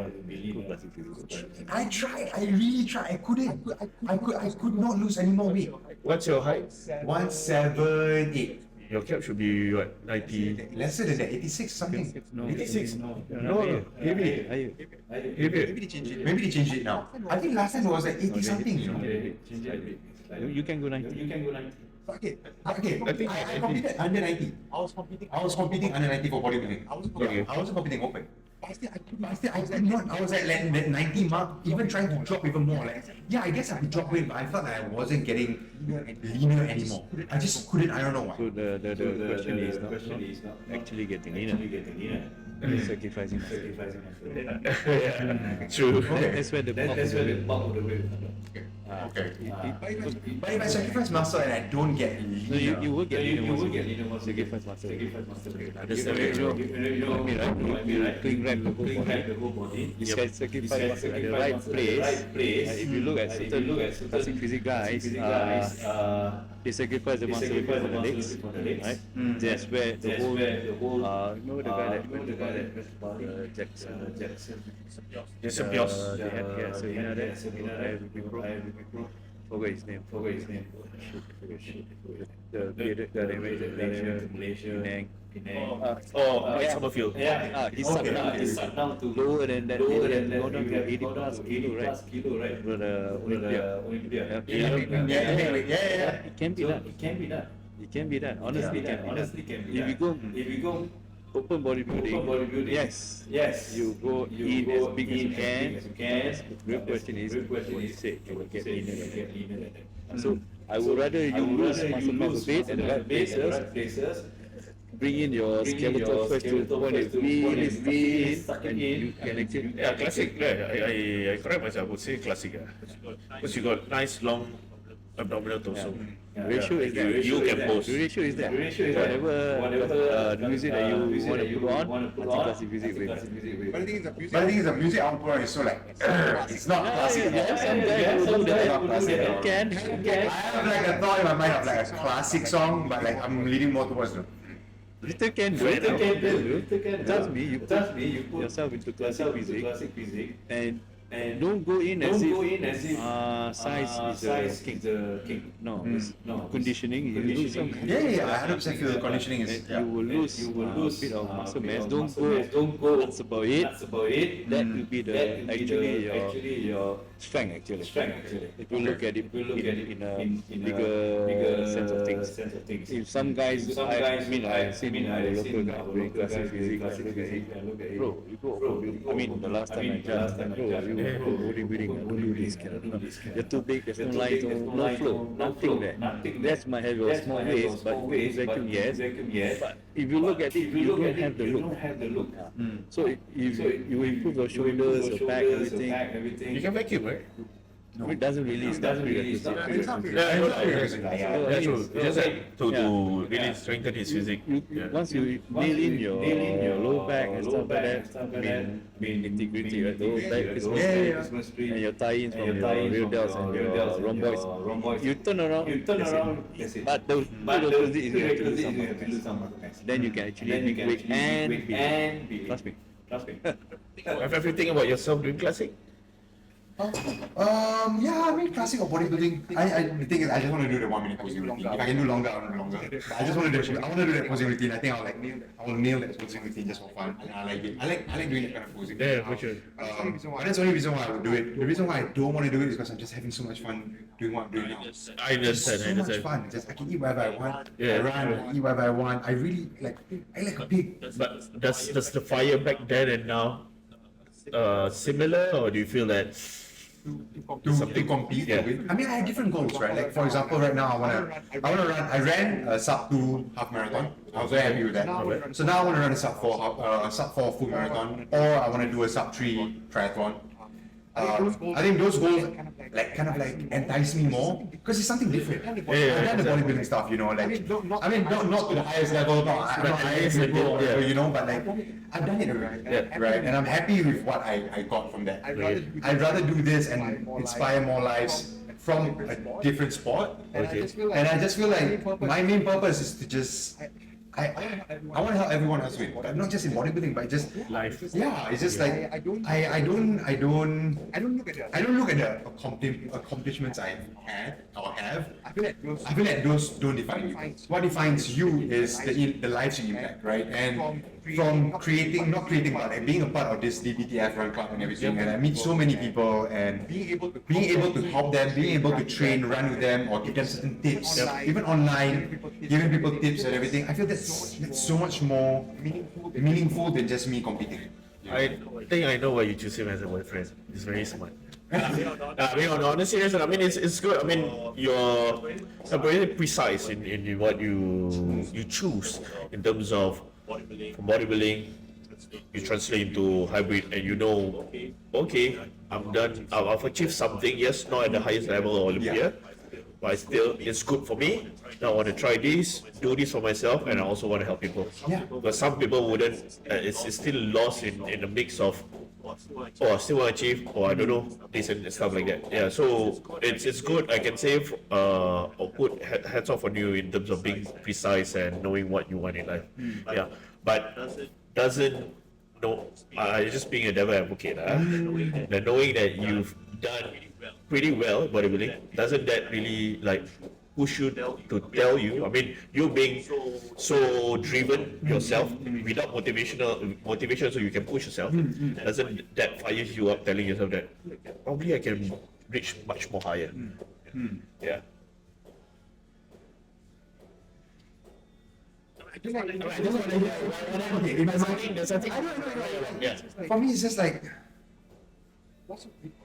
Speaker 4: Classic physique.
Speaker 2: I tried. I really tried. I couldn't. I could not lose any more weight.
Speaker 1: What's your height?
Speaker 2: 178.
Speaker 1: Your cap should be what, 90?
Speaker 2: Lesser than that. 86 something.
Speaker 4: No.
Speaker 1: 86?
Speaker 4: No.
Speaker 1: Heavy.
Speaker 4: Higher.
Speaker 2: Maybe they changed it now. I think last time it was like 80 something. You know.
Speaker 4: You can go 90.
Speaker 2: Okay. I competed under 90. I was competing under 90 for bodybuilding. I wasn't competing open. I could not. I was at like that 90 mark, even trying to drop even more. Like, yeah, I guess I could drop weight, but I felt like I wasn't getting leaner anymore. I just couldn't. I don't know why.
Speaker 4: So the question is not actually getting leaner. Sacrificing.
Speaker 1: True.
Speaker 4: That's where the bulk of the weight.
Speaker 2: Okay. But if I sacrifice muscle and I don't get leaner,
Speaker 4: You will get leaner once you sacrifice muscle. You know me, right? Clean wrap the whole body. You can sacrifice muscle at the right place. If you look at certain classic physique guys, they sacrifice the muscle for the legs, right? That's where the whole remember the guy that Jackson
Speaker 1: Pios.
Speaker 4: they had so you know that forgot his name. The bearded guy that went to Malaysia, Penang.
Speaker 1: Mike Summerfield.
Speaker 4: He's sucked down to lower than that. Go down to 80 plus kilo, right? For the Olympia. It can be done. Honestly, it can be done. If you go open bodybuilding, yes, you go in as big as you can. The real question is, what you say, can you get leaner? So I would rather you lose muscle mass a bit at the right places. Bring in your skeletal first to the point that really stuck in, and you can actually.
Speaker 1: Yeah, classic. I correct myself. I would say classic. Because you got nice long abdominal torso.
Speaker 4: Ratio is there.
Speaker 1: You can pose.
Speaker 4: The ratio is there. Whatever the music that you want to put on, I think classic music will.
Speaker 2: But the thing is, the music I want to put on is so like, it's not classic.
Speaker 4: Some guys will do that. You can.
Speaker 2: I have like a thought in my mind of like a classic song, but like I'm leaning more towards the.
Speaker 4: You still can do it. Trust me, you put yourself into classic physique and don't go in as if size is the king. No, it's conditioning. You lose some.
Speaker 2: I 100% feel the conditioning is.
Speaker 4: You will lose a bit of muscle mass. Don't go nuts about it. That will be actually your strength actually. If you look at it in a bigger sense of things. If some guys, I've seen the local guys doing classic physique, I look at it, bro, you go for I mean, the last time I judged, bro, you go bodybuilding, don't do this, you're too big, there's no lines, no flow, nothing there. That's might have your small waist, but vacuum, yes. But if you look at it, you don't have the look. So if you improve your shoulders, your back, everything.
Speaker 1: You can vacuum, right?
Speaker 4: No. It doesn't really start prerequisite.
Speaker 1: That's true. Just like to really strengthen his physique.
Speaker 4: Once you nail in your low back and stuff like that, integrity, right? The whole back Christmas tree, and your tie-ins from your real delts and your rhomboids. You turn around, that's it. But the prerequisite is you have to do some muscle mass. Then you can actually make weight and be. Trust me.
Speaker 1: Have you think about yourself doing classic?
Speaker 2: Yeah, I mean, classic or bodybuilding. The thing is, I just want to do the 1 minute posing routine. If I can do longer, I'll do longer. But I just want to do that posing routine. I think I will nail that posing routine just for fun. And I like it. I like doing that kind of posing.
Speaker 1: Yeah, for sure.
Speaker 2: But that's the only reason why I would do it. The reason why I don't want to do it is because I'm just having so much fun doing what I'm doing now.
Speaker 1: I understand.
Speaker 2: So much fun. Just I can eat whatever I want.
Speaker 1: Yeah.
Speaker 2: I run, I eat whatever I want. I really like a pig.
Speaker 1: But does the fire back then and now similar, or do you feel that
Speaker 2: to compete with? I mean, I have different goals, right? Like for example, right now I ran a sub 2 half marathon. I was very happy with that. So now I want to run a sub 4 full marathon, or I want to do a sub 3 triathlon. I think those goals kind of entice me more because it's something different. I've done the bodybuilding stuff, you know, like I mean not to the highest level, not highest level, you know, but like I've done it already, right? And I'm happy with what I got from that. I'd rather do this and inspire more lives from a different sport. And I just feel like my main purpose is to just I want to help everyone else win, but not just in bodybuilding, but just
Speaker 1: life.
Speaker 2: Yeah, it's just like I don't look at the accomplishments I've had or have. I feel like those don't define you. What defines you is the lives you impact, right? And from not creating, but like being a part of this DBTF run club and everything, and I meet so many people, and being able to help them, being able to train, run with them, or give them certain tips, even online, giving people tips and everything. I feel that's so much more meaningful than just me competing.
Speaker 1: I think I know why you choose him as a boyfriend. He's very smart. I mean, on a serious note, I mean, it's good. I mean, you're very precise in what you choose in terms of from bodybuilding. You translate into hybrid, and you know, okay, I'm done. I've achieved something. Yes, not at the highest level or Olympia, but still, it's good for me. Now I want to try this, do this for myself, and I also want to help people. But some people wouldn't. It's still lost in the mix of, oh, I still want to achieve, or I don't know, this and stuff like that. Yeah, so it's good. I can say, or put hats off on you in terms of being precise and knowing what you want in life. Yeah, but doesn't know. Just being a devil advocate, the knowing that you've done pretty well bodybuilding, doesn't that really like push you to tell you? I mean, you being so driven yourself without motivation, so you can push yourself. Doesn't that fire you up, telling yourself that probably I can reach much more higher? Yeah.
Speaker 2: For me, it's just like,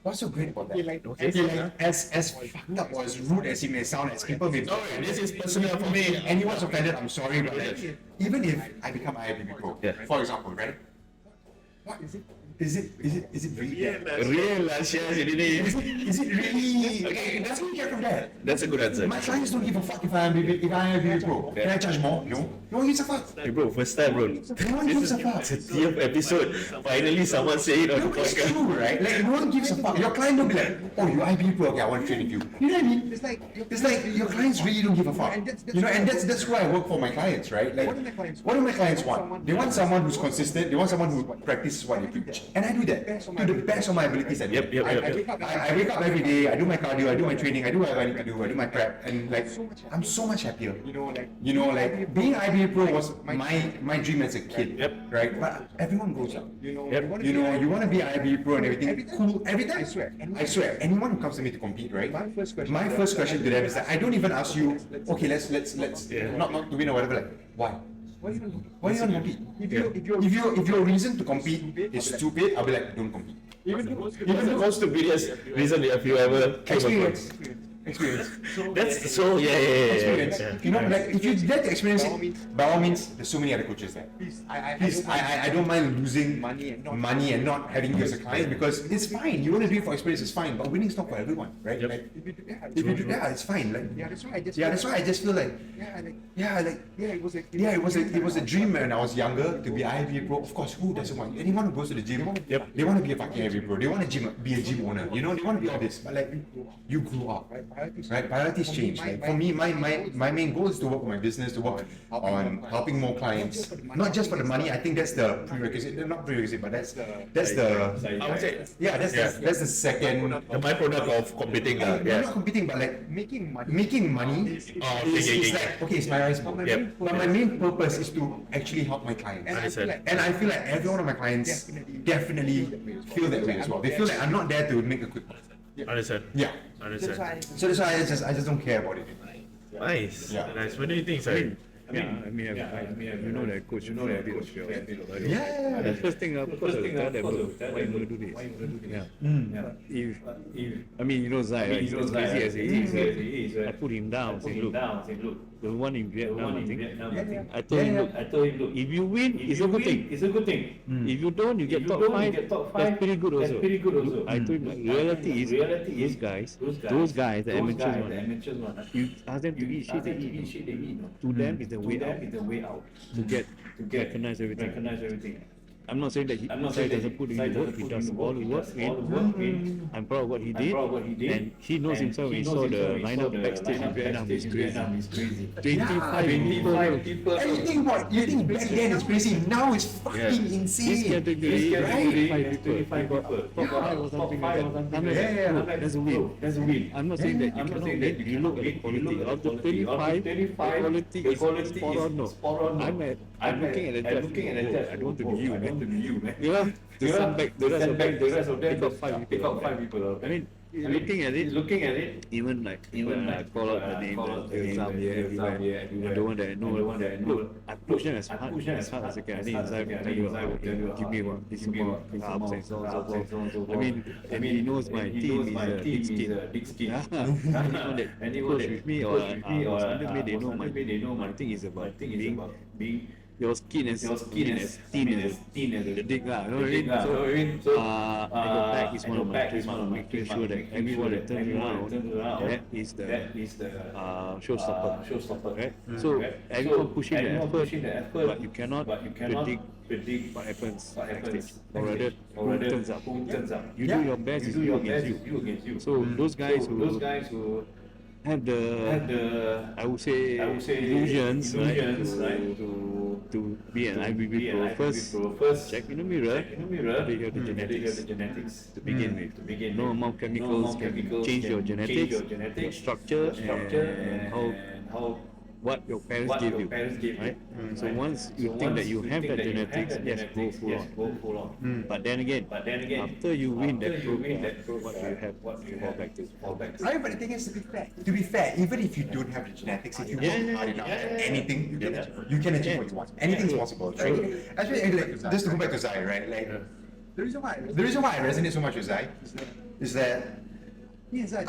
Speaker 2: what's so great about that? Okay. As fucked up or as rude as it may sound, as people may.
Speaker 1: This is personal for me.
Speaker 2: Anyone's offended, I'm sorry, but like, even if I become IIBB Pro, for example, right? What is it? Is it really?
Speaker 1: Real last year,
Speaker 2: Is it really? Okay, that's what you get from that.
Speaker 1: That's a good answer.
Speaker 2: My clients don't give a fuck if I am IIBB Pro. Can I charge more? No. No one gives a fuck.
Speaker 1: Hey bro, first time bro.
Speaker 2: No one gives a fuck.
Speaker 1: 30th episode. Finally someone say it on the
Speaker 2: No, it's
Speaker 1: podcast.
Speaker 2: true, right? Like, no one gives a fuck. Your client don't be like, oh, you IIBB Pro, okay, I want to train with you. You know what I mean? It's like your clients really don't give a fuck. You know, and that's why I work for my clients, right? Like, what do my clients want? They want someone who's consistent. They want someone who practices what they preach. And I do that to the best of my abilities. I wake up every day, I do my cardio, I do my training, I do whatever I need to do, I do my prep, and like I'm so much happier. Like being IBA Pro was my dream as a kid, right? But everyone grows up. You want to be IBA Pro and everything. Cool. Every time I swear, anyone who comes to me to compete, right? My first question to them is that I don't even ask you, okay, let's not to win or whatever. Like, why? Why you want to compete? If your reason to compete is stupid, I'll be like, don't compete.
Speaker 1: Even the most stupidest reason have you ever came across?
Speaker 2: Experience.
Speaker 1: That's so
Speaker 2: Experience.
Speaker 1: yeah.
Speaker 2: You know, like if you get to experience it, by all means, there's so many other coaches there. Please, I don't mind losing money and not having you as a client because it's fine. You want to do it for experience, it's fine. But winning is not for everyone, right? Like, if you do that, it's fine. Like, that's why I just feel like, it was a dream when I was younger to be IBA Pro. Of course, who doesn't want? Anyone who goes to the gym, they want to be a fucking IBA Pro. They want to be a gym owner. You know, they want to be all this. But like, you grew up, right? Priorities change. Like for me, my main goal is to work on my business, to work on helping more clients. Not just for the money. I think that's the prerequisite. Not prerequisite, but that's the
Speaker 1: I would say
Speaker 2: that's the second.
Speaker 1: the byproduct of competing.
Speaker 2: Not competing, but like making money is like, okay, it's my rice bowl. But my main purpose is to actually help my clients. And I feel like every one of my clients definitely feel that way as well. They feel like I'm not there to make a quick buck.
Speaker 1: Understand.
Speaker 2: Yeah.
Speaker 1: Understand.
Speaker 2: So that's why I just don't care about it.
Speaker 1: Nice.
Speaker 2: Yeah.
Speaker 1: Nice. What do you think, sir?
Speaker 4: I mean, you know that coach, you know that bit of skill.
Speaker 2: Yeah.
Speaker 4: The first thing, of course, I will tell them, why you want to do this? If I mean, you know Zai, right? He's as crazy as he is. I put him down, say, look, the one in Vietnam, I think. I told him, look, if you win, it's a good thing. If you don't, you get top 5, that's pretty good also. I told him, like, reality is, those guys, the amateurs one, you ask them to eat shit, they eat. To them, it's the way out. To get recognize everything. I'm not saying that he doesn't put in the work, he does all the work in. I'm proud of what he did, and he knows himself when he saw the lineup backstage in Vietnam is crazy. 25 people.
Speaker 2: And you think back then it's crazy, now it's fucking insane.
Speaker 4: This category,
Speaker 2: right?
Speaker 4: 25 people. Top 5 or something like that. I'm like, that's a win. I'm not saying that you cannot win, you look at the quality. Of the 25, the quality is spot on, no. I'm looking at the judge. I don't want to be you, man. You know, to send back the rest of them, pick up 5 people. I mean, looking at it, even like call out the name, everywhere. The one that I know. Look, I push them as hard as I can. I think inside, give me one, this more ups and so on. I mean, he knows my team is a big skin. Anyone that coach with me or under me, they know my thing is about being your skin as thin as the dick lah. You know what I mean? So at the back is one of my trademark, making sure that everyone that turns around, that is the showstopper. Right? So everyone pushing the effort, but you cannot predict what happens backstage, or rather who turns up. You do your best, it's you against you. So those guys who have the I would say illusions, right? To be an IBB Pro, first check in the mirror. They have the genetics to begin with. No amount of chemicals can change your genetics, your structure, and how what your parents gave you, right? So once you think that you have that genetics, yes, go full on. But then again, after you win that pro, what do you have? What do you fall back to?
Speaker 2: Right, but the thing is, to be fair, even if you don't have the genetics, if you work hard enough at anything, you can achieve what you want. Anything's possible, right? Actually, like, just to go back to Zai, right? Like, the reason why I resonate so much with Zai is that me and Zai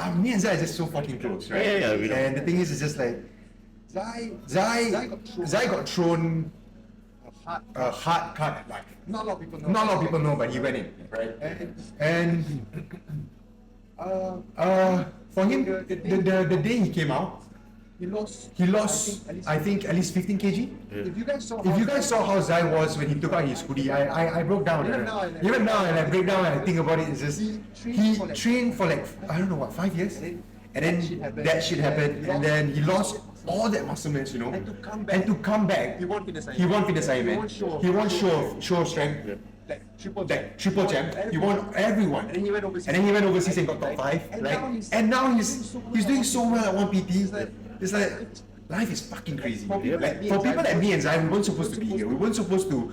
Speaker 2: are just so fucking close, right? And the thing is, it's just like Zai got thrown a hard card at life. Not a lot of people know, but he went in, right? And for him, the day he came out, he lost I think at least 15 kg. If you guys saw how Zai was when he took out his hoodie, I broke down. Even now, and I break down and I think about it, it's just he trained for like, I don't know what, 5 years, and then that shit happened, and then he lost all that muscle mass, you know, and to come back, he won't fit the size, man. He won't show strength. triple champ. He won everyone. And then he went overseas and got top 5, right? And now he's doing so well at 1PT. It's like life is fucking crazy. Like for people like me and Zai, we weren't supposed to be here. We weren't supposed to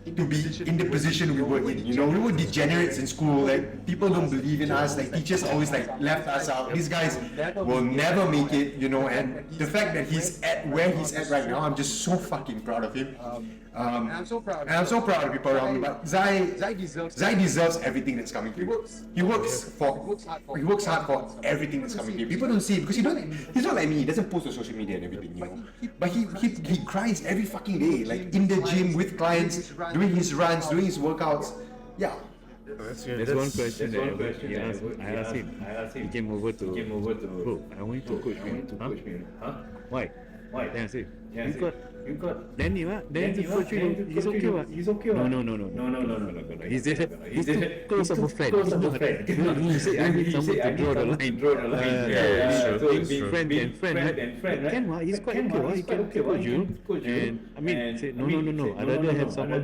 Speaker 2: be in the position we were in. You know, we were degenerates in school. Like people don't believe in us. Like teachers always like left us out. These guys will never make it. You know, and the fact that he's at where he's at right now, I'm just so fucking proud of him. And I'm so proud of people around me. But Zai deserves everything that's coming to him. He works hard for everything that's coming to him. People don't see it because he's not like me. He doesn't post on social media and everything, you know. But he grinds every fucking day, like in the gym with clients, doing his runs, doing his workouts. Yeah.
Speaker 4: There's one question that I asked him. He came over to, bro, I want you to coach me. Huh? Why? Then I said, you got Danny, what? Danny coach you. He's okay, what? No. He's too close of a friend. He said, I need someone to draw the line.
Speaker 1: Yeah,
Speaker 4: Friend and friend. Can what? He's quite okay, what? He can coach you. And I mean, say, no. I'd rather have someone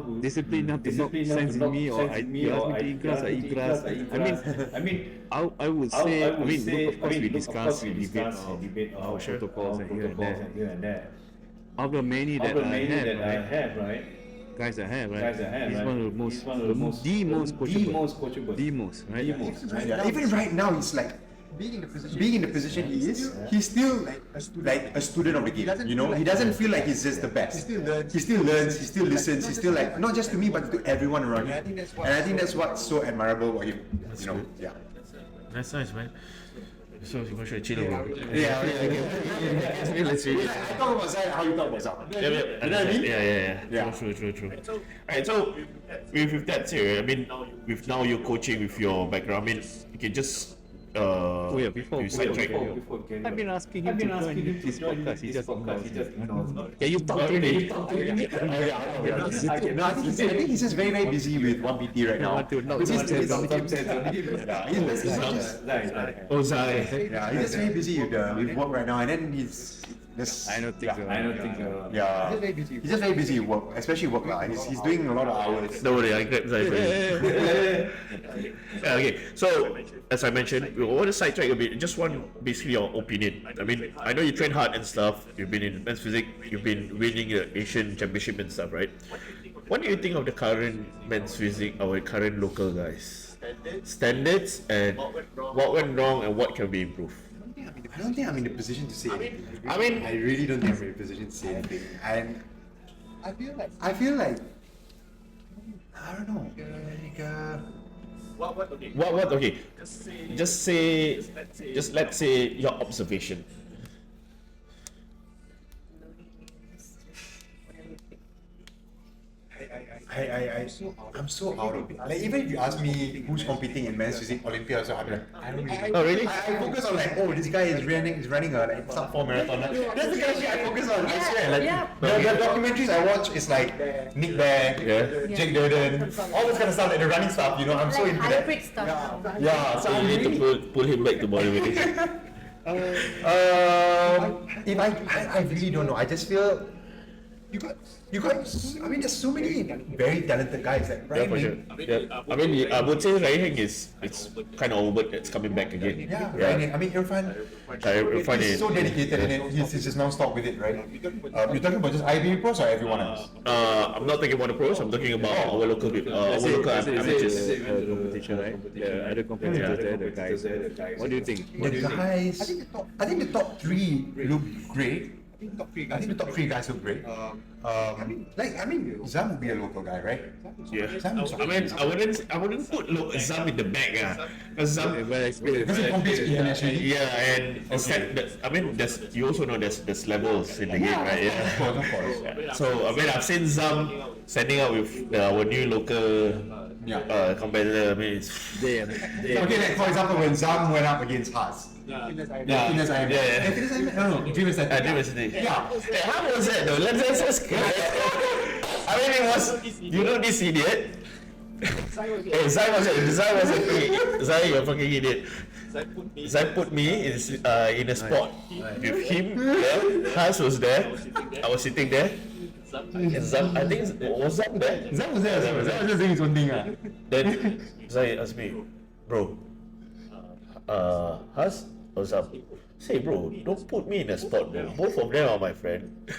Speaker 4: who disciplined enough to not sense in me, or you ask me to eat grass, I eat grass. I mean, I would say, of course we discuss, we debate our protocols and here and there. Of the many that I have, right? Guys I have, right? He's one of the most coachable. The most, right?
Speaker 2: Yeah. Even right now, he's like being in the position he is. He's still like a student of the game. You know, he doesn't feel like he's just the best. He still learns. He still listens. He's still like not just to me, but to everyone around him. And I think that's what's so admirable about him. You know, yeah.
Speaker 1: That's nice, man. So you want to chill a bit?
Speaker 2: Yeah.
Speaker 1: Let's read it.
Speaker 2: I talk about Zai, how you talk about Zai.
Speaker 1: You know what I mean? Yeah. True. Alright, so with that said, I mean, with now you're coaching with your background, I mean, you can just
Speaker 4: before I've been asking him to join this podcast. He just ignores. Yeah, you talk to me.
Speaker 2: No, I think he's just very, very busy with 1PT right now.
Speaker 1: Zai.
Speaker 2: Yeah, he's just very busy with work right now, and then he's just.
Speaker 4: I don't think so.
Speaker 2: Yeah, he's just very busy with work, especially work lah. He's doing a lot of hours.
Speaker 1: Don't worry, I grab Zai for you. Okay, so as I mentioned, we want to sidetrack a bit. Just want basically your opinion. I mean, I know you train hard and stuff. You've been in men's physique. You've been winning the Asian Championship and stuff, right? What do you think of the current men's physique, our current local guys? Standards and what went wrong and what can be improved?
Speaker 2: I don't think I'm in the position to say anything.
Speaker 1: I mean,
Speaker 2: I really don't think I'm in a position to say anything. And I feel like I don't know.
Speaker 1: What? Okay. Let's say your observation.
Speaker 2: I'm so out of it. Like even if you ask me who's competing in men's physique Olympia, so I'm like, I don't really.
Speaker 1: Oh really?
Speaker 2: I focus on like, oh, this guy is running a like sub 4 marathon. That's the kind of shit I focus on. I swear. Like the documentaries I watch is like Nick Beck, Jake Durden, all this kind of stuff, like the running stuff. You know, I'm so into that.
Speaker 3: Hybrid stuff now.
Speaker 2: Yeah, so
Speaker 1: You need to pull him back to bodybuilding.
Speaker 2: if I really don't know. I just feel you got. I mean, there's so many very talented guys. Like
Speaker 1: Yeah, for sure. Yeah. I mean, I would say Raiheng it's kind of over. It's coming back again.
Speaker 2: Yeah. I mean, Irfan is so dedicated and then he's just non-stop with it, right? You're talking about just IBB pros or everyone else?
Speaker 1: I'm not talking about the pros. I'm talking about our local amateurs.
Speaker 4: Competition, right? The other competitors there, the guys. What do you think?
Speaker 2: The guys, I think the top 3 look great. I think the top 3 guys look great. I mean, Zam would be a local guy, right?
Speaker 1: Yeah.
Speaker 2: Zam is
Speaker 1: I mean, I wouldn't put Zam in the back, because Zam.
Speaker 2: because he competes internationally.
Speaker 1: Yeah, and you also know there's levels in the game, right? Yeah.
Speaker 2: Of course.
Speaker 1: So I mean, I've seen Zam standing up with our new local competitor. I mean, it's
Speaker 2: Okay, like for example, when Zam went up against Haas. Fitness IM. No, Dream Aesthetic. Yeah.
Speaker 1: Hey, how was that though? Let's I mean, it was, you know, this idiot. Hey, Zai you're a fucking idiot. Zai put me in a spot with him. Hans was there. I was sitting there. Zam, I think was Zam there?
Speaker 2: Zam was there. Zam was just doing his own thing.
Speaker 1: Then Zai asked me, bro, Has or Zam? Say, bro, don't put me in a spot, bro. Both of them are my friend.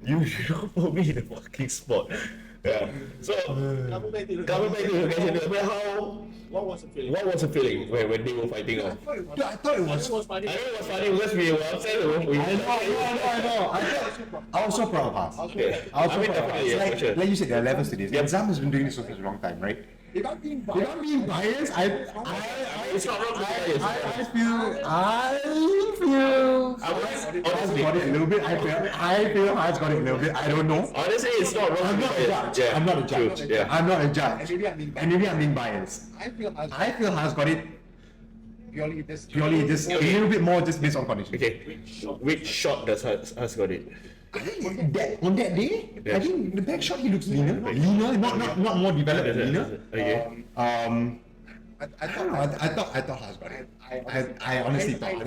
Speaker 1: You don't put me in a fucking spot. Yeah. So, coming back to the question, what was the feeling when they were fighting off?
Speaker 2: I thought it was
Speaker 1: funny. I know it was funny because we were upset.
Speaker 2: I know. I was so proud of us.
Speaker 1: Okay.
Speaker 2: I was so
Speaker 1: I mean,
Speaker 2: proud of
Speaker 1: definitely, yeah,
Speaker 2: us.
Speaker 1: for sure.
Speaker 2: Like you said, there are levels to this.
Speaker 1: Yep.
Speaker 2: And Zam has been doing this for such a long time, right? If I'm being biased,
Speaker 1: It's not wrong to be biased.
Speaker 2: I feel
Speaker 1: Honestly,
Speaker 2: got it a little bit. I feel Has got it a little bit. I don't know.
Speaker 1: honestly, it's not wrong
Speaker 2: I'm
Speaker 1: to
Speaker 2: not
Speaker 1: be
Speaker 2: a
Speaker 1: biased.
Speaker 2: judge.
Speaker 1: Yeah,
Speaker 2: I'm not a
Speaker 1: true,
Speaker 2: judge.
Speaker 1: yeah.
Speaker 2: I'm not a judge. And maybe I'm being biased. I feel Has got it purely just a little bit more just based on conditions.
Speaker 1: Okay, which shot does Has got it?
Speaker 2: I think on that day,
Speaker 1: Yeah.
Speaker 2: I think the back shot he looks leaner, not more developed, but leaner.
Speaker 1: Okay.
Speaker 2: I thought Has got it. I honestly thought. I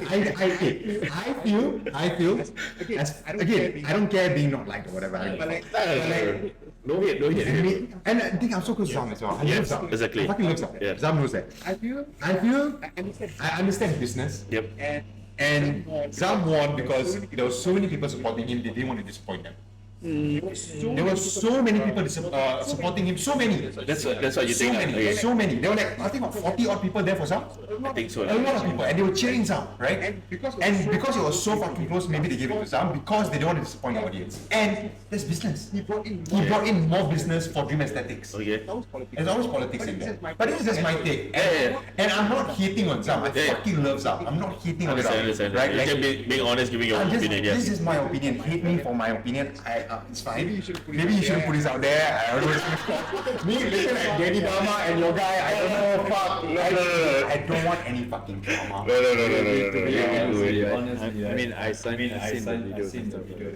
Speaker 2: feel. Again, I don't care being not liked or whatever.
Speaker 1: No hate.
Speaker 2: And I think I'm so close to Zam as well. I love
Speaker 1: Yes,
Speaker 2: Zam.
Speaker 1: exactly.
Speaker 2: I fucking love Zam.
Speaker 1: Yeah.
Speaker 2: Zam knows that. I feel. I understand business.
Speaker 1: Yep.
Speaker 2: And Zam won because there were so many people supporting him, they didn't want to disappoint them. There were so many people supporting him, so many.
Speaker 1: That's what you
Speaker 2: So
Speaker 1: think.
Speaker 2: many,
Speaker 1: Okay.
Speaker 2: so many. There were like, I think 40 odd people there for Zam.
Speaker 1: I think so.
Speaker 2: A lot of people, and they were cheering Zam, right? And because it was so fucking close, maybe they gave it to Zam because they don't want to disappoint the audience. And there's business. He brought in more business for Dream Aesthetics.
Speaker 1: Okay.
Speaker 2: There's always politics in there. But this is just my take.
Speaker 1: Yeah.
Speaker 2: And I'm not hating on Zam. I
Speaker 1: Yeah.
Speaker 2: fucking love Zam. I'm not hating on Zam.
Speaker 1: Understand.
Speaker 2: Right?
Speaker 1: You
Speaker 2: Like,
Speaker 1: can being honest, giving your
Speaker 2: I'm just,
Speaker 1: opinion.
Speaker 2: this
Speaker 1: Yes.
Speaker 2: is my opinion. Hate me for my opinion. It's fine. Maybe you shouldn't put this out there. I don't know. Me looking at Danny Dharma and your guy. I don't know. Fuck.
Speaker 1: No.
Speaker 2: I don't want any fucking drama.
Speaker 1: No.
Speaker 4: I mean, I seen the video.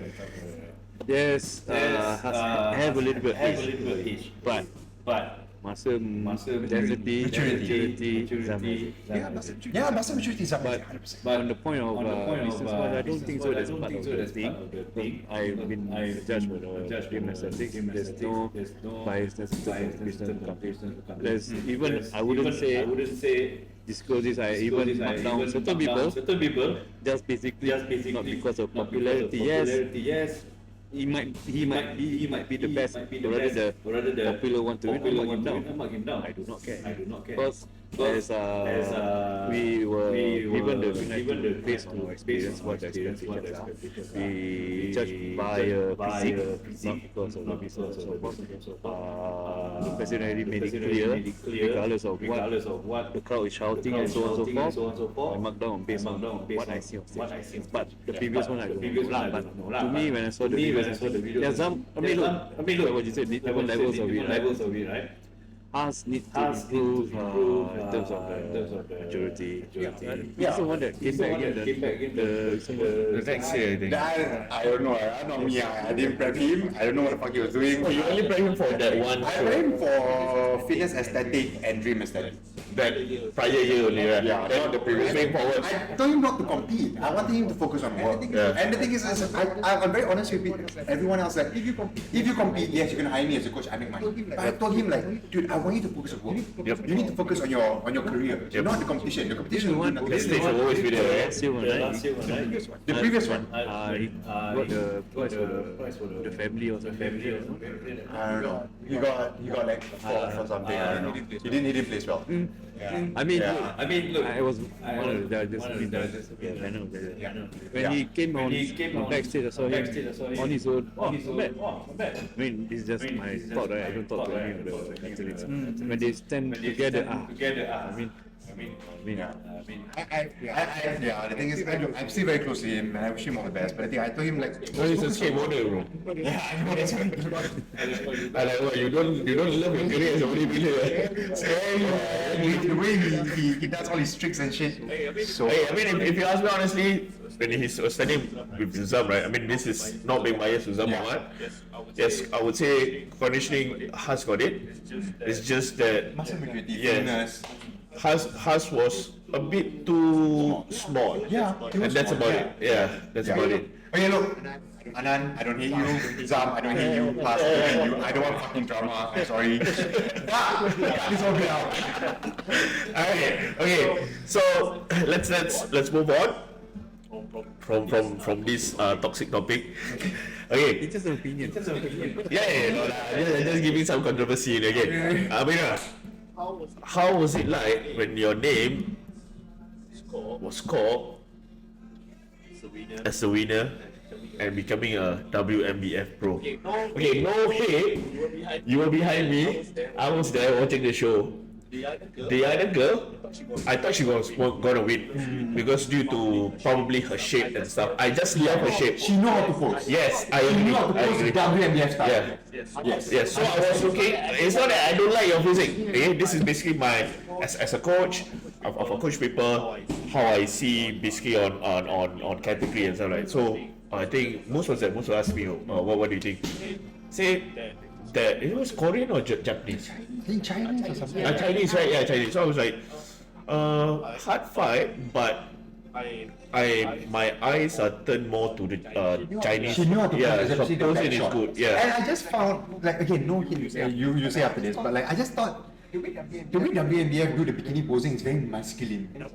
Speaker 4: Yes, have a little bit of age, but masa maturity,
Speaker 2: Yeah, master maturity is up.
Speaker 4: But on the point of business wise, I don't think so. That's part of the thing. I've been judged for the Dream Aesthetics. There's no biasness in business. There's even, I wouldn't say disclose this. I even knock down certain people just basically not because of popularity. Yes. He might be the best, but rather the popular one to win, I'm mark him down. I do not care. Because as we were given the based on our experience, what the experience are, we judge by physique, not because of the business. The president already made it clear, regardless of what the crowd is shouting and so on and so forth, I mark down based on what I see on stage. But the previous one I don't know. But to me, when I saw the video, there's some, I mean look what you said, different levels of it, right? Us need to improve in terms of the maturity. He's the one that came back in the
Speaker 1: next year, I think.
Speaker 2: I don't know. Not me. I didn't prep him. I don't know what the fuck he was doing.
Speaker 1: Oh, you only prep him for that one
Speaker 2: I
Speaker 1: show.
Speaker 2: prep him for fitness aesthetic and dream aesthetic.
Speaker 1: That prior year only, right?
Speaker 2: Yeah, not the previous.
Speaker 1: Moving forward.
Speaker 2: I told him not to compete. I wanted him to focus on work.
Speaker 1: Yeah.
Speaker 2: And the thing is, I'm very honest with everyone else. Like, if you compete, yes, you can hire me as a coach. I make money. But I told him, like, dude, I want you to focus on work.
Speaker 1: Yep.
Speaker 2: You need to focus on your career, not the competition. The competition will
Speaker 1: The stage will always be there,
Speaker 4: last year one, right?
Speaker 2: The previous one.
Speaker 4: He got the prize for the family or something.
Speaker 2: I don't know. He got like fourth or something. I don't know. He didn't place well.
Speaker 4: I mean, look, I was one of the judges. I know. When he came on backstage, I saw him on his own. Not bad. I mean, it's just my thought, right? I don't talk to any of the athletes. When they stand together,
Speaker 2: The thing is, I'm still very close to him, and I wish him all the best. But I think I told him like,
Speaker 1: No, he's a skateboarder, bro.
Speaker 2: yeah, I know that's right.
Speaker 1: I like what you don't love your career as a bodybuilder.
Speaker 2: The way he does all his tricks and shit. So
Speaker 1: Hey, I mean, if you ask me honestly, when he's standing with Zam, right? I mean, this is not being biased to Zam or what. Yes, I would say conditioning has got it. It's just that
Speaker 2: muscle maturity,
Speaker 1: yes,
Speaker 2: fitness.
Speaker 1: Has was a bit too small.
Speaker 2: Yeah, he was
Speaker 1: and that's
Speaker 2: small,
Speaker 1: about
Speaker 2: yeah.
Speaker 1: it. Yeah, that's
Speaker 2: Yeah.
Speaker 1: about it.
Speaker 2: Okay, look, Anan, I don't hate you. Zam, I don't hate you. Pas, I don't hate you. I don't want fucking drama. I'm sorry. This all out.
Speaker 1: Okay. So let's move on from this toxic topic. Okay.
Speaker 4: It's just an opinion.
Speaker 1: No lah. Just giving some controversy again. Ameera, how was it like when your name was called as a winner and becoming a WNBF pro? Okay, no hate. You were behind me. I was there watching the show. The other girl, I thought she was gonna win because due to probably her shape and stuff. I just love her shape.
Speaker 2: She know how to pose.
Speaker 1: Yes, I
Speaker 2: She
Speaker 1: agree.
Speaker 2: know how to
Speaker 1: I
Speaker 2: pose
Speaker 1: agree.
Speaker 2: WNBF style.
Speaker 1: Yeah. Yes. So I was looking. It's not that I don't like your physique. Okay, this is basically my as a coach of a coach paper, how I see basically on category and stuff like. So I think most of ask me, what do you think? Say that it was Korean or Japanese?
Speaker 2: I think Chinese or something.
Speaker 1: Chinese, right? Yeah, Chinese. So I was like, hard fight, but my eyes are turned more to the Chinese.
Speaker 2: She knew how to pose.
Speaker 1: Yeah,
Speaker 2: She
Speaker 1: so
Speaker 2: got
Speaker 1: posing
Speaker 2: that
Speaker 1: is
Speaker 2: shot.
Speaker 1: good. Yeah.
Speaker 2: And I just found, like, again, no hint. You say after this, but like, I just thought the way WNBF do the bikini posing is very masculine. And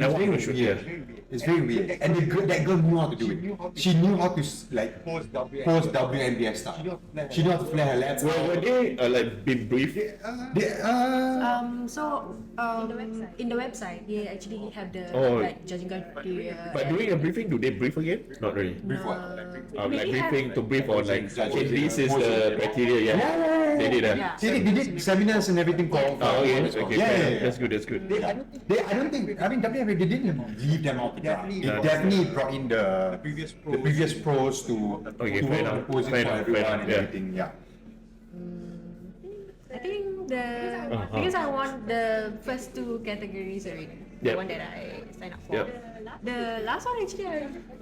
Speaker 2: it's very weird. It's very weird. And that girl knew how to do it. She knew how to like pose WNBF style. She knew how to flare her lats.
Speaker 1: Were they like been briefed?
Speaker 3: In the website, they actually have the
Speaker 1: Oh.
Speaker 3: like judging criteria.
Speaker 1: But during a briefing, do they brief again? Not really.
Speaker 2: Brief what?
Speaker 1: Like briefing to brief on like, okay, this is the criteria. Yeah. They did.
Speaker 3: Yeah.
Speaker 2: See, they did seminars and everything for.
Speaker 1: Oh, okay.
Speaker 2: Yeah.
Speaker 1: That's good.
Speaker 2: I don't think. I mean, WNBF, they didn't leave them out to dry. They definitely brought in the previous pros to
Speaker 1: Okay,
Speaker 2: to
Speaker 1: fair
Speaker 2: work on
Speaker 1: enough.
Speaker 2: the posing
Speaker 1: Fair
Speaker 2: for
Speaker 1: enough,
Speaker 2: everyone
Speaker 1: fair
Speaker 2: and
Speaker 1: enough,
Speaker 2: everything. Yeah.
Speaker 3: I think because I won the first two categories already.
Speaker 1: Yep.
Speaker 3: The one that I signed up for.
Speaker 1: Yep.
Speaker 3: The last one actually,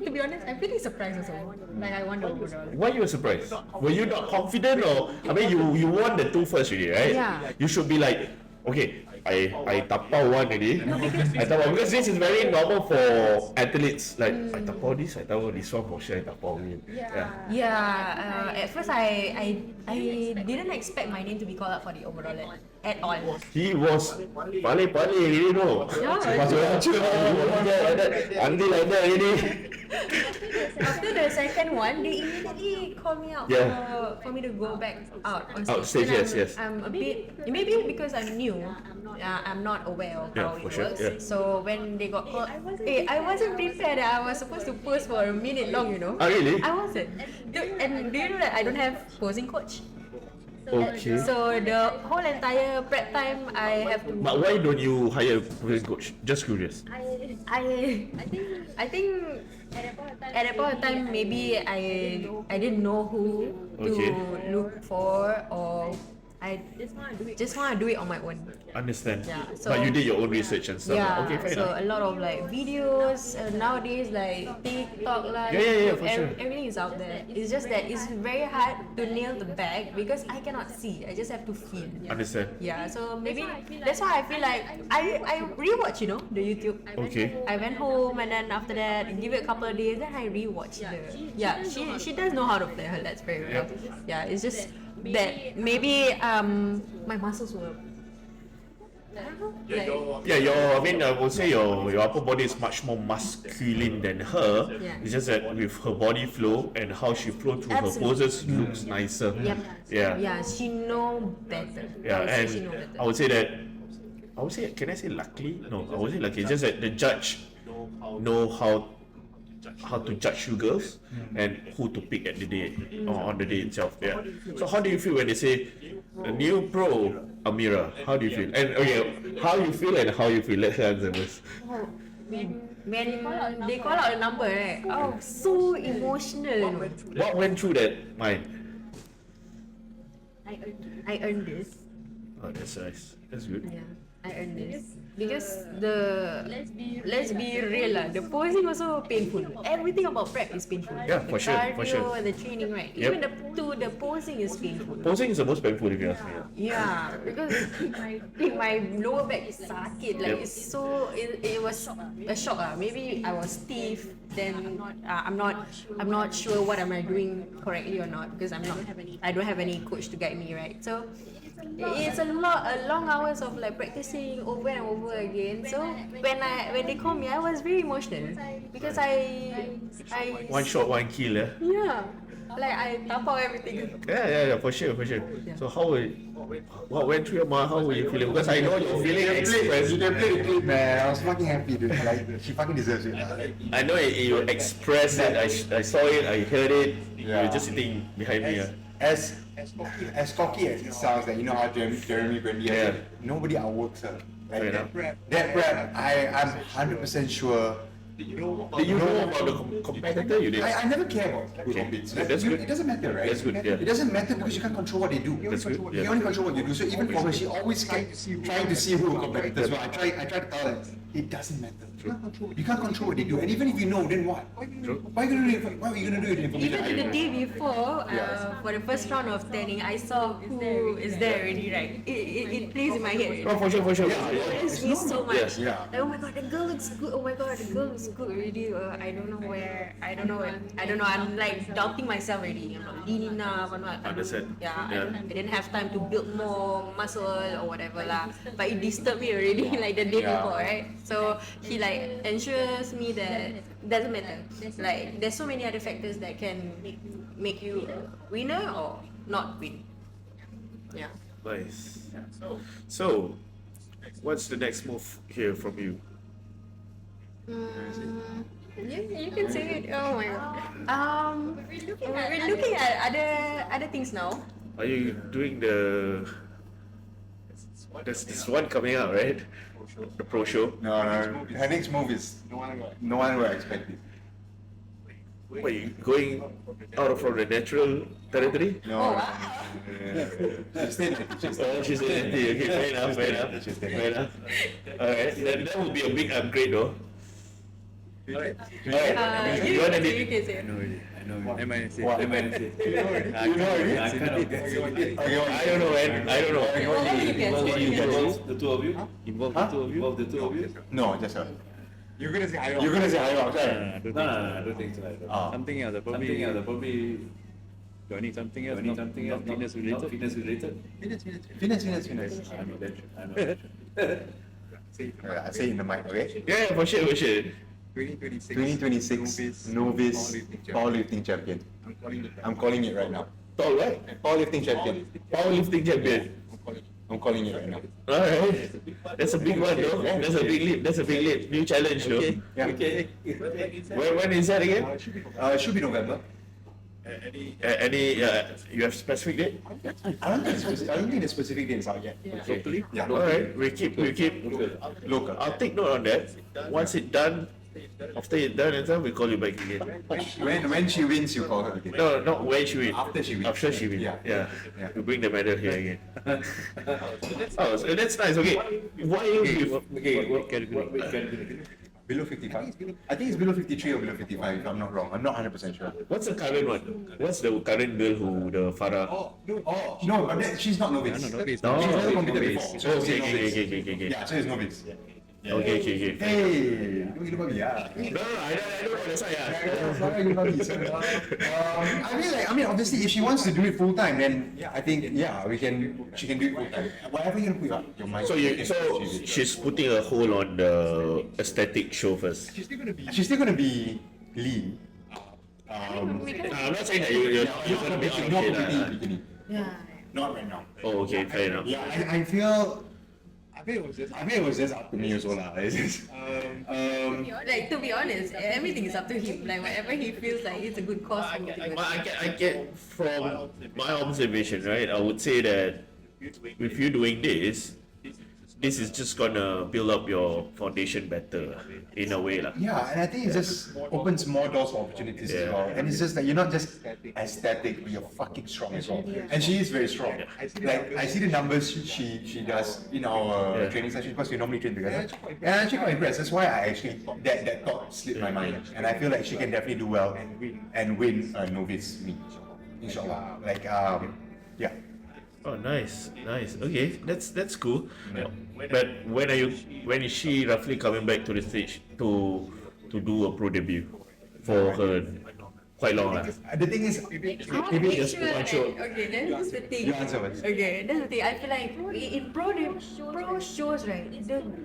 Speaker 3: to be honest, I'm pretty surprised also. Like I won the overall.
Speaker 1: Why you were surprised? Were you not confident or? I mean, you won the two first already, right?
Speaker 3: Yeah.
Speaker 1: You should be like, okay, I tapau one already. I tapau because this is very normal for athletes. Like I tapau this one for sure I tapau again.
Speaker 3: Yeah. At first I didn't expect my name to be called up for the overall at all.
Speaker 1: He was pale already, no?
Speaker 3: Yeah.
Speaker 1: Until like that already.
Speaker 3: After the second one, they immediately called me out
Speaker 1: Yeah.
Speaker 3: for me to go back out on stage.
Speaker 1: Outstage,
Speaker 3: And
Speaker 1: yes.
Speaker 3: I'm a bit, maybe because I'm new, I'm not aware of
Speaker 1: Yeah,
Speaker 3: how it
Speaker 1: for sure,
Speaker 3: works.
Speaker 1: yeah.
Speaker 3: So when they got called, I wasn't prepared. I was supposed to pose for a minute long, you know.
Speaker 1: Oh, really?
Speaker 3: I wasn't. And do you know that I don't have posing coach?
Speaker 1: Okay.
Speaker 3: So the whole entire prep time I have to.
Speaker 1: But why don't you hire a posing coach? Just curious.
Speaker 3: I think at that point of time maybe I didn't know who to
Speaker 1: Okay.
Speaker 3: look for, or I just want to do it on my own.
Speaker 1: Understand.
Speaker 3: Yeah, so-
Speaker 1: But you did your own research and stuff.
Speaker 3: Yeah,
Speaker 1: Okay, fair
Speaker 3: so
Speaker 1: enough.
Speaker 3: a lot of like videos nowadays, like TikTok, like
Speaker 1: Yeah,
Speaker 3: YouTube,
Speaker 1: for sure.
Speaker 3: everything is out there. It's just that it's very hard to nail the bag because I cannot see. I just have to feel.
Speaker 1: Understand.
Speaker 3: Yeah, so maybe that's why I feel like I rewatch, the YouTube.
Speaker 1: Okay.
Speaker 3: I went home and then after that, give it a couple of days, then I rewatched the. Yeah, she does know how to play her lats very well. Yeah, it's just that maybe my muscles were. I don't know. Like,
Speaker 1: Yeah, I would say your upper body is much more masculine than her.
Speaker 3: Yeah.
Speaker 1: It's just that with her body flow and how she flow through her
Speaker 3: Absolutely.
Speaker 1: poses looks nicer.
Speaker 3: Yep.
Speaker 1: Yeah.
Speaker 3: Yeah, she know better.
Speaker 1: Yeah,
Speaker 3: I would say she know
Speaker 1: and
Speaker 3: better.
Speaker 1: I would say, can I say luckily? No, I would say lucky. It's just that the judge know how to judge you girls and who to pick at the day or on the day itself. Yeah. So how do you feel when they say a new pro Ameera? How do you feel? And okay, how you feel and how you feel? Let's answer first.
Speaker 3: When they call out a number, right? Oh, so emotional.
Speaker 1: What went through that mind?
Speaker 3: I earned this.
Speaker 1: Oh, that's nice. That's good.
Speaker 3: Yeah. I earned this because let's be real lah. The posing also painful. Everything about prep is painful.
Speaker 1: Yeah, for
Speaker 3: the
Speaker 1: sure,
Speaker 3: cardio
Speaker 1: for sure.
Speaker 3: and the training, right?
Speaker 1: Yep.
Speaker 3: Even the posing is painful.
Speaker 1: Posing is the most painful if you ask me.
Speaker 3: Yeah, because my lower back is sakit. Like
Speaker 1: Yep.
Speaker 3: it's so it was a shock lah. Maybe I was stiff. Then I'm not sure what am I doing correctly or not because I don't have any coach to guide me, right? So it's a long hours of like practicing over and over again. So when they called me, I was very emotional because I
Speaker 1: One shot, one kill, yeah.
Speaker 3: yeah, like I tap out everything.
Speaker 1: Yeah, for sure. So what went through your mind? How were you feeling? Because I know you're feeling expressed.
Speaker 2: You can play the clip, man. I was fucking happy, dude. Like, she fucking deserves it.
Speaker 1: I know you expressed it. I saw it. I heard it. You
Speaker 2: Yeah.
Speaker 1: were just sitting behind me.
Speaker 2: As cocky as it sounds, like, you know how Jeremy Brandy,
Speaker 1: Yeah.
Speaker 2: nobody outworks her.
Speaker 1: Fair
Speaker 2: Like,
Speaker 1: enough.
Speaker 2: that prep, I'm 100% sure.
Speaker 1: Did you know about the competitor you did?
Speaker 2: I never care about who
Speaker 1: Okay.
Speaker 2: competes.
Speaker 1: That's good.
Speaker 2: It doesn't matter, right?
Speaker 1: That's good, yeah.
Speaker 2: It doesn't matter because you can't control what they do.
Speaker 1: That's good,
Speaker 2: You
Speaker 1: yeah.
Speaker 2: only control what you do. So even for her, she always kept trying to see who her competitors were. I try to tell her, it doesn't matter. You can't control what they do. And even if you know, then what? Why are you gonna do it? Why are you gonna do it?
Speaker 3: Even the day before, for the first round of tanning, I saw who is there already, right? It plays in my head.
Speaker 1: Oh, for sure.
Speaker 3: It worries me so much.
Speaker 1: Yeah.
Speaker 3: Like, oh my god, the girl looks good. Oh my god, the girl looks good already. I don't know where. I don't know. I'm like doubting myself already. I'm not lean enough. I'm not.
Speaker 1: Understand.
Speaker 3: Yeah,
Speaker 1: Yeah.
Speaker 3: I didn't have time to build more muscle or whatever lah. But it disturbed me already, like the day
Speaker 2: Yeah.
Speaker 3: before, right? So he like ensures me that doesn't matter. Like there's so many other factors that can make you a winner or not win. Yeah.
Speaker 1: Nice. So, what's the next move here from you?
Speaker 3: You can say it. Oh my god. We're looking at other things now.
Speaker 1: Are you doing there's this one coming out, right? The pro show.
Speaker 2: No. Her next move is no one will expect it.
Speaker 1: What, you going out from the natural territory?
Speaker 2: No.
Speaker 3: wow.
Speaker 2: She's staying.
Speaker 1: Oh, she's in NT. Okay, fair enough. Alright, then that would be a big upgrade though. Alright, you wanna
Speaker 3: You
Speaker 1: do?
Speaker 3: can say
Speaker 4: I
Speaker 3: it.
Speaker 4: know already. I know. MINC.
Speaker 2: What?
Speaker 4: MINC.
Speaker 2: You know already?
Speaker 4: I can't.
Speaker 1: I don't know, man. I don't know.
Speaker 3: Well, you can say it.
Speaker 4: Involve the two of you? Involve the two of you? Involve the two of you?
Speaker 2: No, just her. You're gonna say HYROX, right?
Speaker 4: I don't think so.
Speaker 2: Ah.
Speaker 4: Something else. Probably joining something else. Not fitness related.
Speaker 2: Fitness. I say it in the mic, okay?
Speaker 1: Yeah, for sure.
Speaker 2: 2026 Novice Powerlifting Champion. I'm calling it right now.
Speaker 1: Tall what?
Speaker 2: Powerlifting Champion.
Speaker 1: Powerlifting champion.
Speaker 2: I'm calling it right now.
Speaker 1: Alright. That's a big one though. That's a big leap. New challenge though.
Speaker 2: Yeah.
Speaker 1: When is that again?
Speaker 2: It should be November.
Speaker 1: Any you have specific date?
Speaker 2: I don't think the specific date is out yet.
Speaker 1: Locally?
Speaker 2: Yeah.
Speaker 1: Alright, we keep
Speaker 2: Local.
Speaker 1: I'll take note on that. Once it's done, after it's done and stuff, we call you back again.
Speaker 2: When she wins, you call her again.
Speaker 1: No, not when she wins.
Speaker 2: After she wins.
Speaker 1: After she wins.
Speaker 2: Yeah.
Speaker 1: Yeah. We bring the medal here again. Oh, so that's nice. Okay. Why you
Speaker 4: What category?
Speaker 2: Below 55? I think it's below 53 or below 55 if I'm not wrong. I'm not 100% sure.
Speaker 1: What's the current one? What's the current girl who the Farah?
Speaker 2: No, but she's not novice.
Speaker 4: No, novice.
Speaker 1: No.
Speaker 2: She's never competed before. So
Speaker 1: Oh,
Speaker 2: she's
Speaker 1: okay.
Speaker 2: novice. Yeah, so it's novice.
Speaker 1: Okay.
Speaker 2: Hey, you gila babi ya.
Speaker 1: No, I don't know. That's why.
Speaker 2: I mean, obviously, if she wants to do it full time, then I think, she can do it full time. Whatever you put your mind.
Speaker 1: So she's putting a hold on the aesthetic show first.
Speaker 2: she's still gonna be lean.
Speaker 1: I'm not saying that you're gonna be
Speaker 2: She's not
Speaker 1: okay.
Speaker 2: completely bikini.
Speaker 3: Yeah.
Speaker 2: Not right now.
Speaker 1: Oh, okay, fair enough.
Speaker 2: Yeah, I feel it was just up to me as well. It's just,
Speaker 3: Like to be honest, everything is up to him. Like whatever he feels like it's a good cause for him to go.
Speaker 1: I get from my observation, right? I would say that with you doing this, this is just gonna build up your foundation better in a way lah.
Speaker 2: Yeah, and I think it just opens more doors for opportunities as
Speaker 1: Yeah.
Speaker 2: well. And it's just that you're not just aesthetic, but you're fucking strong as well. And she is very strong. Like I see the numbers she does in our training session because we normally train together. And I'm actually quite impressed. That's why I actually that thought slipped my mind. And I feel like she can definitely do well and win a novice meet. Inshallah. Like yeah.
Speaker 1: Oh, nice. Okay, that's cool. But when is she roughly coming back to the stage to do a pro debut for her? Quite long lah.
Speaker 2: The thing is,
Speaker 3: Maybe
Speaker 1: just one show.
Speaker 3: Okay, that's the thing.
Speaker 2: You answer first.
Speaker 3: Okay, that's the thing. I feel like in pro shows, right,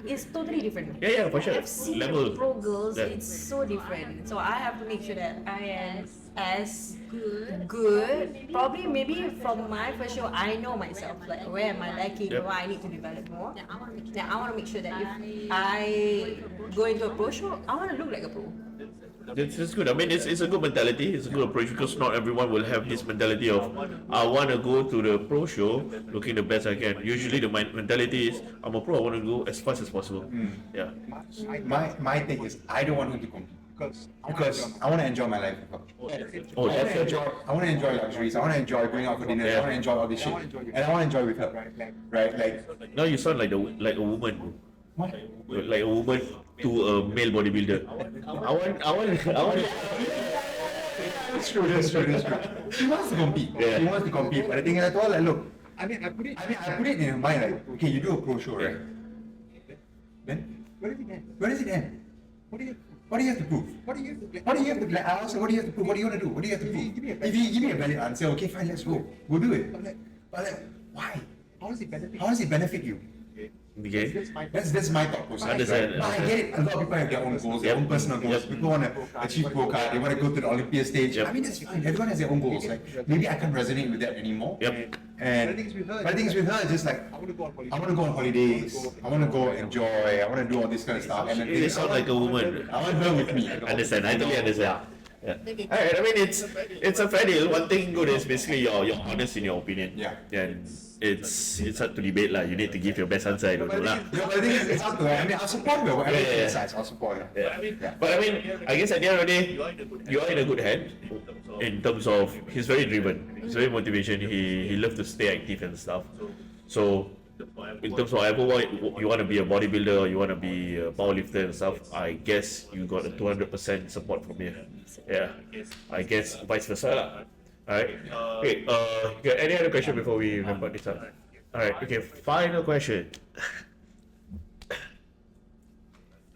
Speaker 3: it's totally different.
Speaker 1: Yeah, for sure.
Speaker 3: I've seen
Speaker 1: Level.
Speaker 3: pro girls,
Speaker 1: Yeah.
Speaker 3: it's so different. So I have to make sure that I am as good. Probably maybe from my first show, I know myself, like where am I lacking,
Speaker 1: Yep.
Speaker 3: what I need to develop more. Yeah, I want to make sure that if I go into a pro show, I want to look like a pro.
Speaker 1: That's good. I mean, it's a good mentality. It's a good approach because not everyone will have this mentality of I want to go to the pro show looking the best I can. Usually the mentality is I'm a pro. I want to go as fast as possible. Yeah.
Speaker 2: My thing is I don't want her to compete because I want to enjoy my life.
Speaker 1: Oh,
Speaker 2: I want to enjoy luxuries. I want to enjoy going out for dinner. I want to enjoy all this shit, and I want to enjoy with her. Right? Like
Speaker 1: Now you sound like a woman.
Speaker 2: what?
Speaker 1: Like a woman to a male bodybuilder. I want.
Speaker 2: That's true. She wants to compete.
Speaker 1: Yeah.
Speaker 2: She wants to compete. But the thing is, I told her, like, look. I put it in her mind, like, okay, you do a pro show, right? Then where does it end? What do you have to prove? What do you have to? Like, I asked her, what do you have to prove? What do you want to do? What do you have to prove? If you give me a valid answer, okay, fine, let's go. We'll do it. But like, why? How does it benefit you?
Speaker 1: Okay.
Speaker 2: That's my thought process.
Speaker 1: Understand.
Speaker 2: But I get it. A lot of people have their own goals, their own personal goals. People want to achieve pro card. They want to go to the Olympia stage.
Speaker 1: Yep.
Speaker 2: I mean, that's fine. Everyone has their own goals. Like maybe I can't resonate with that anymore.
Speaker 1: Yep.
Speaker 2: And but the things with her is just like I want to go on holidays. I want to go enjoy. I want to do all this kind of stuff. And
Speaker 1: You sound like a woman.
Speaker 2: I want her with me.
Speaker 1: Understand. I totally understand. Yeah. Alright, I mean it's a fair deal. One thing good is basically you're honest in your opinion.
Speaker 2: Yeah.
Speaker 1: And it's hard to debate lah. You need to give your best answer. I don't know lah.
Speaker 2: Yeah, but the thing is, it's up to her. I mean, I'll support her. Whatever
Speaker 1: Yeah,
Speaker 2: she
Speaker 1: yeah.
Speaker 2: decides, I'll support her.
Speaker 1: Yeah. But I mean, I guess at the end of the day, you are in a good hand in terms of he's very driven. He's very motivation. He loves to stay active and stuff. So in terms of whatever you want to be a bodybuilder or you want to be a powerlifter and stuff, I guess you got a 200% support from here. Yeah. I guess vice versa lah. Alright. Okay, got any other question before we remember this up? Alright, okay, final question.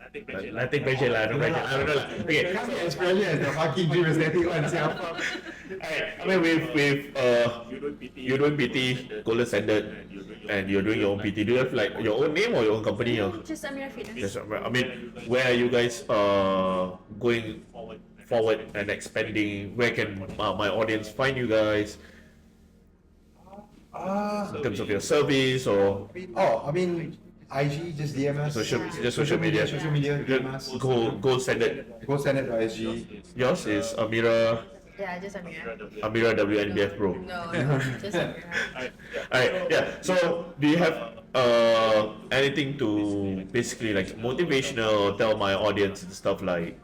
Speaker 1: Nothing pressure lah, no pressure. I don't know lah. Okay.
Speaker 2: Can't be as brilliant as the fucking dream aesthetic one, siapa?
Speaker 1: Alright, I mean with you're doing PT, Goldstandard, and you're doing your own PT. Do you have like your own name or your own company? Or?
Speaker 3: Just Ameera Fitness.
Speaker 1: Yes, I mean, where are you guys going forward and expanding? Where can my audience find you guys in terms of your service or
Speaker 2: I mean, IG, just DM us.
Speaker 1: social media?
Speaker 2: DM us.
Speaker 1: Goldstandard.
Speaker 2: Goldstandard.sg.
Speaker 1: Yours is Ameera.
Speaker 3: Yeah, just Ameera.
Speaker 1: Ameera WNBF Pro.
Speaker 3: No, just Ameera.
Speaker 1: Alright, yeah. So, do you have anything to basically like motivational tell my audience and stuff like,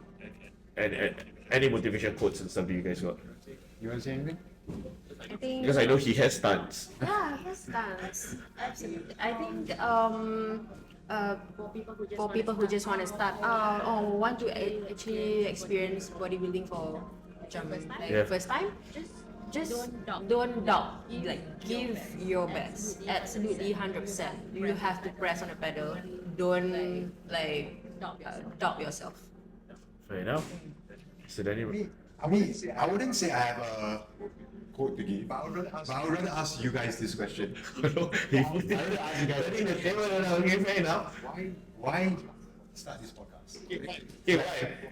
Speaker 1: and any motivation quotes and stuff do you guys got?
Speaker 2: You want to say anything?
Speaker 3: I think.
Speaker 1: Because I know he has stunts.
Speaker 3: Yeah, first dance. Absolutely. I think for people who just want to start out or want to actually experience bodybuilding for first time, just don't doubt. Like give your best. Absolutely 100%. You have to press on the pedal. Don't doubt yourself.
Speaker 1: Fair enough. So then
Speaker 2: I wouldn't say I have a quote to give, but I would rather ask you guys this question. I would rather ask you guys.
Speaker 1: okay, fair enough.
Speaker 2: Why start this podcast?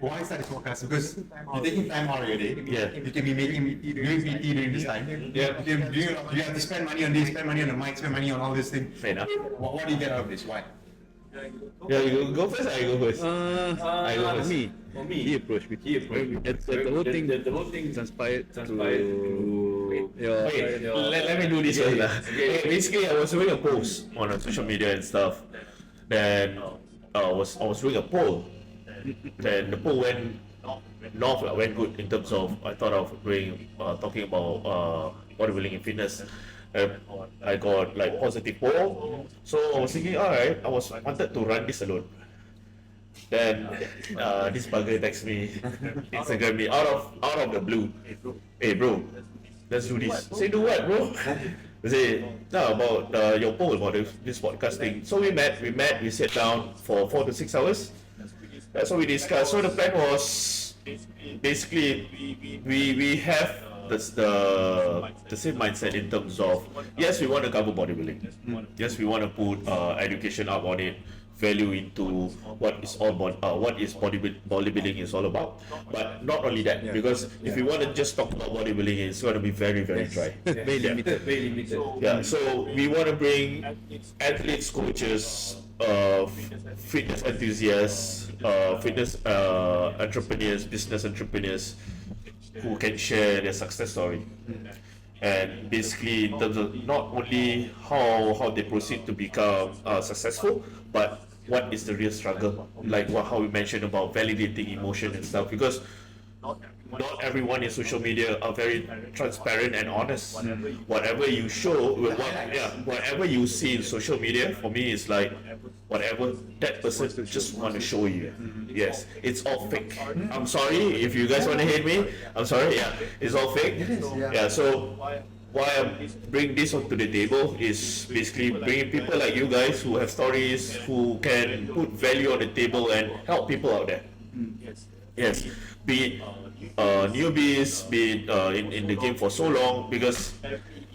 Speaker 2: Why start this podcast? Because you're taking time out of your day.
Speaker 1: Yeah.
Speaker 2: You can be doing PT during this time.
Speaker 1: Yeah.
Speaker 2: You have to spend money on this, spend money on the mic, spend money on all this thing.
Speaker 1: Fair enough.
Speaker 2: What do you get out of this? Why?
Speaker 1: Yeah, you go first. I go first.
Speaker 4: I go first. For me, he approached me. The whole thing transpired to your.
Speaker 1: Okay, let me do this first lah. Okay, basically, I was doing a post on social media and stuff. Then I was doing a poll. Then the poll went north, went good in terms of I thought of doing talking about bodybuilding and fitness. I got like positive poll, so I was thinking, alright, wanted to run this alone. Then this bugger text me, Instagram me out of the blue. Hey bro, let's do this. Say do what, bro? I say no about your poll about this podcasting. So we met, we sat down for 4 to 6 hours. That's what we discussed. So the plan was basically we have the same mindset in terms of yes, we want to cover bodybuilding. Yes, we want to put education up on it, value into what is bodybuilding is all about. But not only that, because if we want to just talk about bodybuilding, it's going to be very dry.
Speaker 4: Very limited.
Speaker 1: Yeah, so we want to bring athletes, coaches, fitness enthusiasts, fitness entrepreneurs, business entrepreneurs who can share their success story. And basically, in terms of not only how they proceed to become successful, but what is the real struggle, like how we mentioned about validating emotion and stuff. Because not everyone in social media are very transparent and honest. Whatever you show, whatever you see in social media, for me is like whatever that person just want to show you. Yes, it's all fake. I'm sorry if you guys want to hate me. I'm sorry. Yeah, it's all fake. Yeah. So why I bring this onto the table is basically bringing people like you guys who have stories, who can put value on the table and help people out there. Yes, be it newbies, be it in the game for so long, because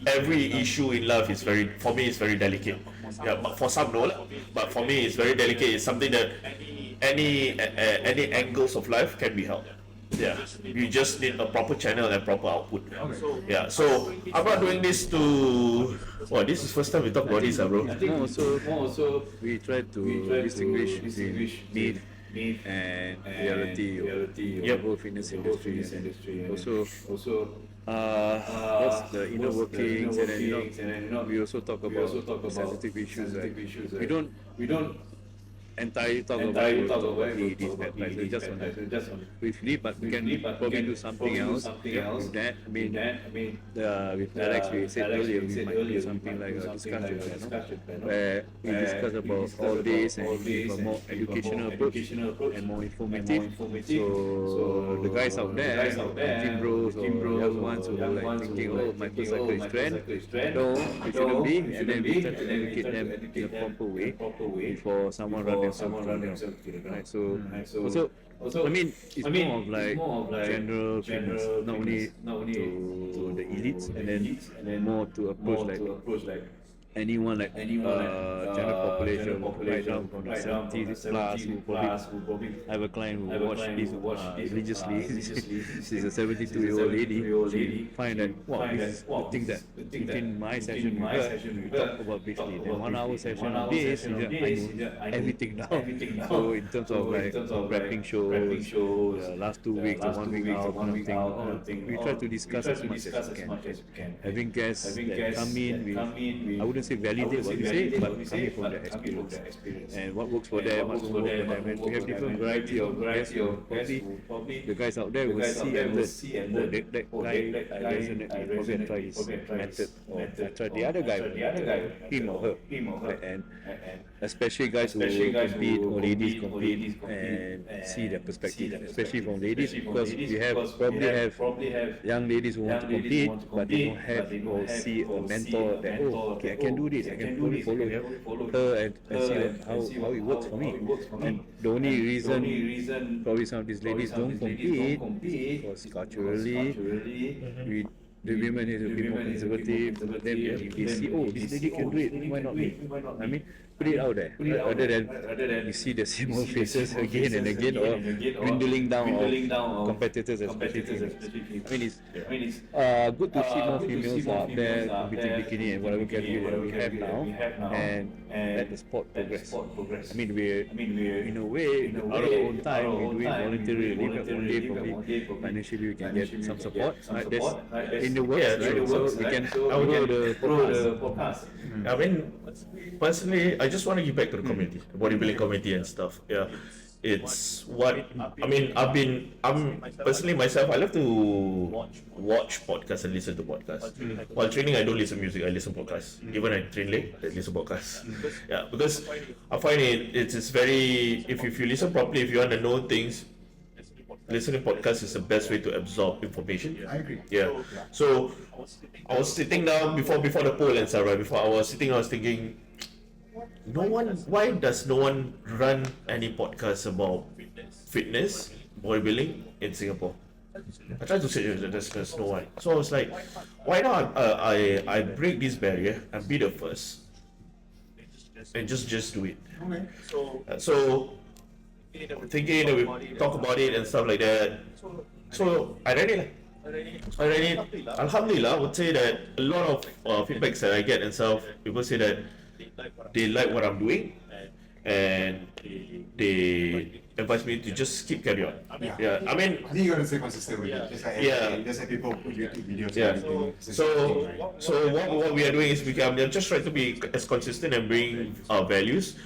Speaker 1: every issue in life is for me, it's very delicate. Yeah, but for some no, but for me it's very delicate. It's something that any angles of life can be helped. Yeah, you just need a proper channel and proper output. Yeah, so I'm not doing this to. Well, this is first time we talk about this, bro.
Speaker 4: More also, we try to distinguish between myth and reality of the whole fitness industry. And also, what's the inner workings, and then we also talk about sensitive issues. Right? We don't entirely talk about these bad prices, just on that briefly, but we can probably do something else with that. I mean, with Alex, we said earlier we might do something like a discussion panel, where we discuss about all this and give a more educational approach and more informative. So the guys out there, gym bros or young ones who are like thinking, oh, my first cycle is trend, no, it shouldn't be, and then we try to educate them in a proper way before someone run themselves to the ground. Right? So I mean, it's more of like general fitness, not only to the elites, and then more to approach like anyone like general population right down from the 70s plus who probably have a client who watch this religiously. She's a 72-year-old lady. She find that this is the thing that within my session with her, we talk about briefly. Then 1 hour session of this, I know everything now. So in terms of like wrapping shows, last 2 weeks or 1 week out, kind of thing, we try to discuss as much as we can. Having guests that come in, I wouldn't say validate what we say, but coming from their experience and what works for them, what won't work for them. And we have different variety of guests. Probably the guys out there will see and learn. Oh, that guy resonate. Probably try his method, or try the other guy, him or her, and especially guys who compete or ladies compete and see their perspective, especially from ladies, because we probably have young ladies who want to compete, but they don't have or see a mentor that, oh, okay, I can do this, I can probably follow her and see how it works for me. And the only reason probably some of these ladies don't compete because culturally, the women is a bit more conservative. Then if they see, oh, this lady can do it, why not me? I mean, put it out there, rather than you see the same old faces again and again, or dwindling down of competitors, especially. I mean, it's good to see more females out there competing bikini and whatever category that we have now, and let the sport progress. I mean, we're in a way out of our own time, we do it voluntarily, but one day probably financially we can get some support. There's in the works, right? So we can grow the podcast.
Speaker 1: I mean, personally, I just want to give back to the community, the bodybuilding community and stuff. Yeah, it's what I mean. I'm personally myself. I love to watch podcasts and listen to podcasts. While training, I don't listen music. I listen podcasts. Even I train late, I listen podcasts. Yeah, because I find it's very if you listen properly, if you want to know things. Listening podcast is the best way to absorb information.
Speaker 2: I agree.
Speaker 1: Yeah. So I was sitting down before the poll and stuff, right? Before I was thinking, why does no one run any podcasts about fitness, bodybuilding in Singapore? I tried to say there's no one. So I was like, why not I break this barrier and be the first and just do it.
Speaker 2: Okay.
Speaker 1: So thinking that we talk about it and stuff like that. So I read it. Alhamdulillah, I would say that a lot of feedbacks that I get and stuff, people say that they like what I'm doing and they advise me to just keep carry on. Yeah. I mean,
Speaker 2: I think you gotta stay consistent with it. Just like everything. Just like people put YouTube videos
Speaker 1: yeah.
Speaker 2: and everything.
Speaker 1: So what we are doing is I'm just trying to be as consistent and bring our values.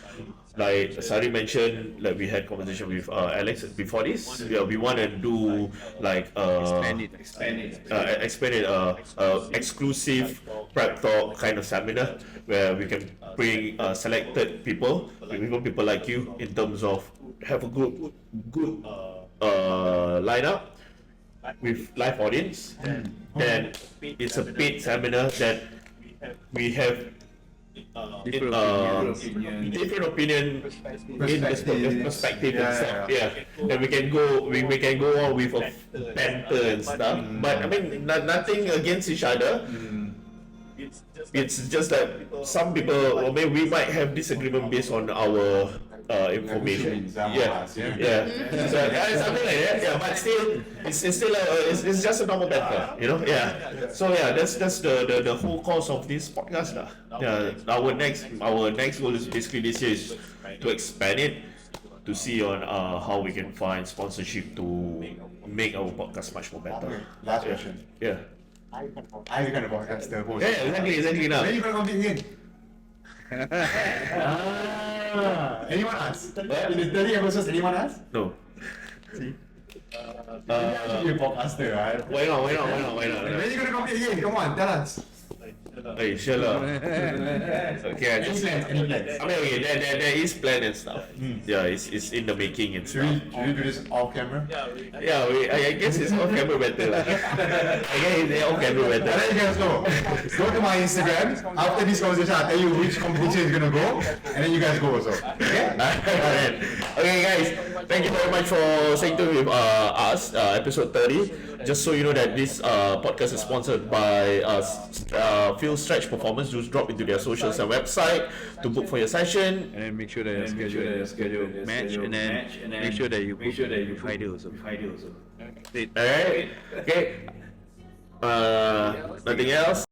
Speaker 1: Like Sari mentioned, like we had conversation with Alex before this. Yeah, we want to do like expand it exclusive prep talk kind of seminar where we can bring selected people like you in terms of have a good lineup with live audience. Then it's a paid seminar that we have different opinion in perspective and stuff. Yeah, and we can go on with a banter and stuff. But I mean, nothing against each other. It's just that some people, or maybe we might have disagreement based on our information. Yeah. So, something like that. Yeah, but still, it's just a normal banter, you know. Yeah. So yeah, that's the whole course of this podcast, lah. Yeah. Our next goal is basically this year is to expand it, to see on how we can find sponsorship to make our podcast much more better.
Speaker 2: Okay, last question.
Speaker 1: Yeah.
Speaker 2: I kind of podcast the host.
Speaker 1: Yeah, exactly. Now.
Speaker 2: When are you gonna compete again? Anyone ask? In the 30 episodes, anyone ask?
Speaker 1: No.
Speaker 2: See? Maybe I should be a podcaster, right?
Speaker 1: Why not?
Speaker 2: When are you gonna compete again? Come on, tell us.
Speaker 1: Hey, sure lah. Okay,
Speaker 2: Any plans? Any plans?
Speaker 1: I mean, okay, there is plan and stuff. Yeah, it's in the making and
Speaker 2: Should
Speaker 1: stuff.
Speaker 2: we do this off camera?
Speaker 1: Yeah, I guess it's off camera better lah. I guess it's off camera
Speaker 2: And
Speaker 1: better.
Speaker 2: then you guys go. Go to my Instagram. After this conversation, I'll tell you which competition is gonna go. And then you guys go also. Okay?
Speaker 1: Alright. Okay, guys, thank you very much for staying tuned with us, episode 30. Just so you know that this podcast is sponsored by Phil Stretch Performance. Just drop into their socials and website to book for your session.
Speaker 4: And then make sure that your schedule match, and then make sure that you book Friday also.
Speaker 1: Alright. Okay. Nothing else.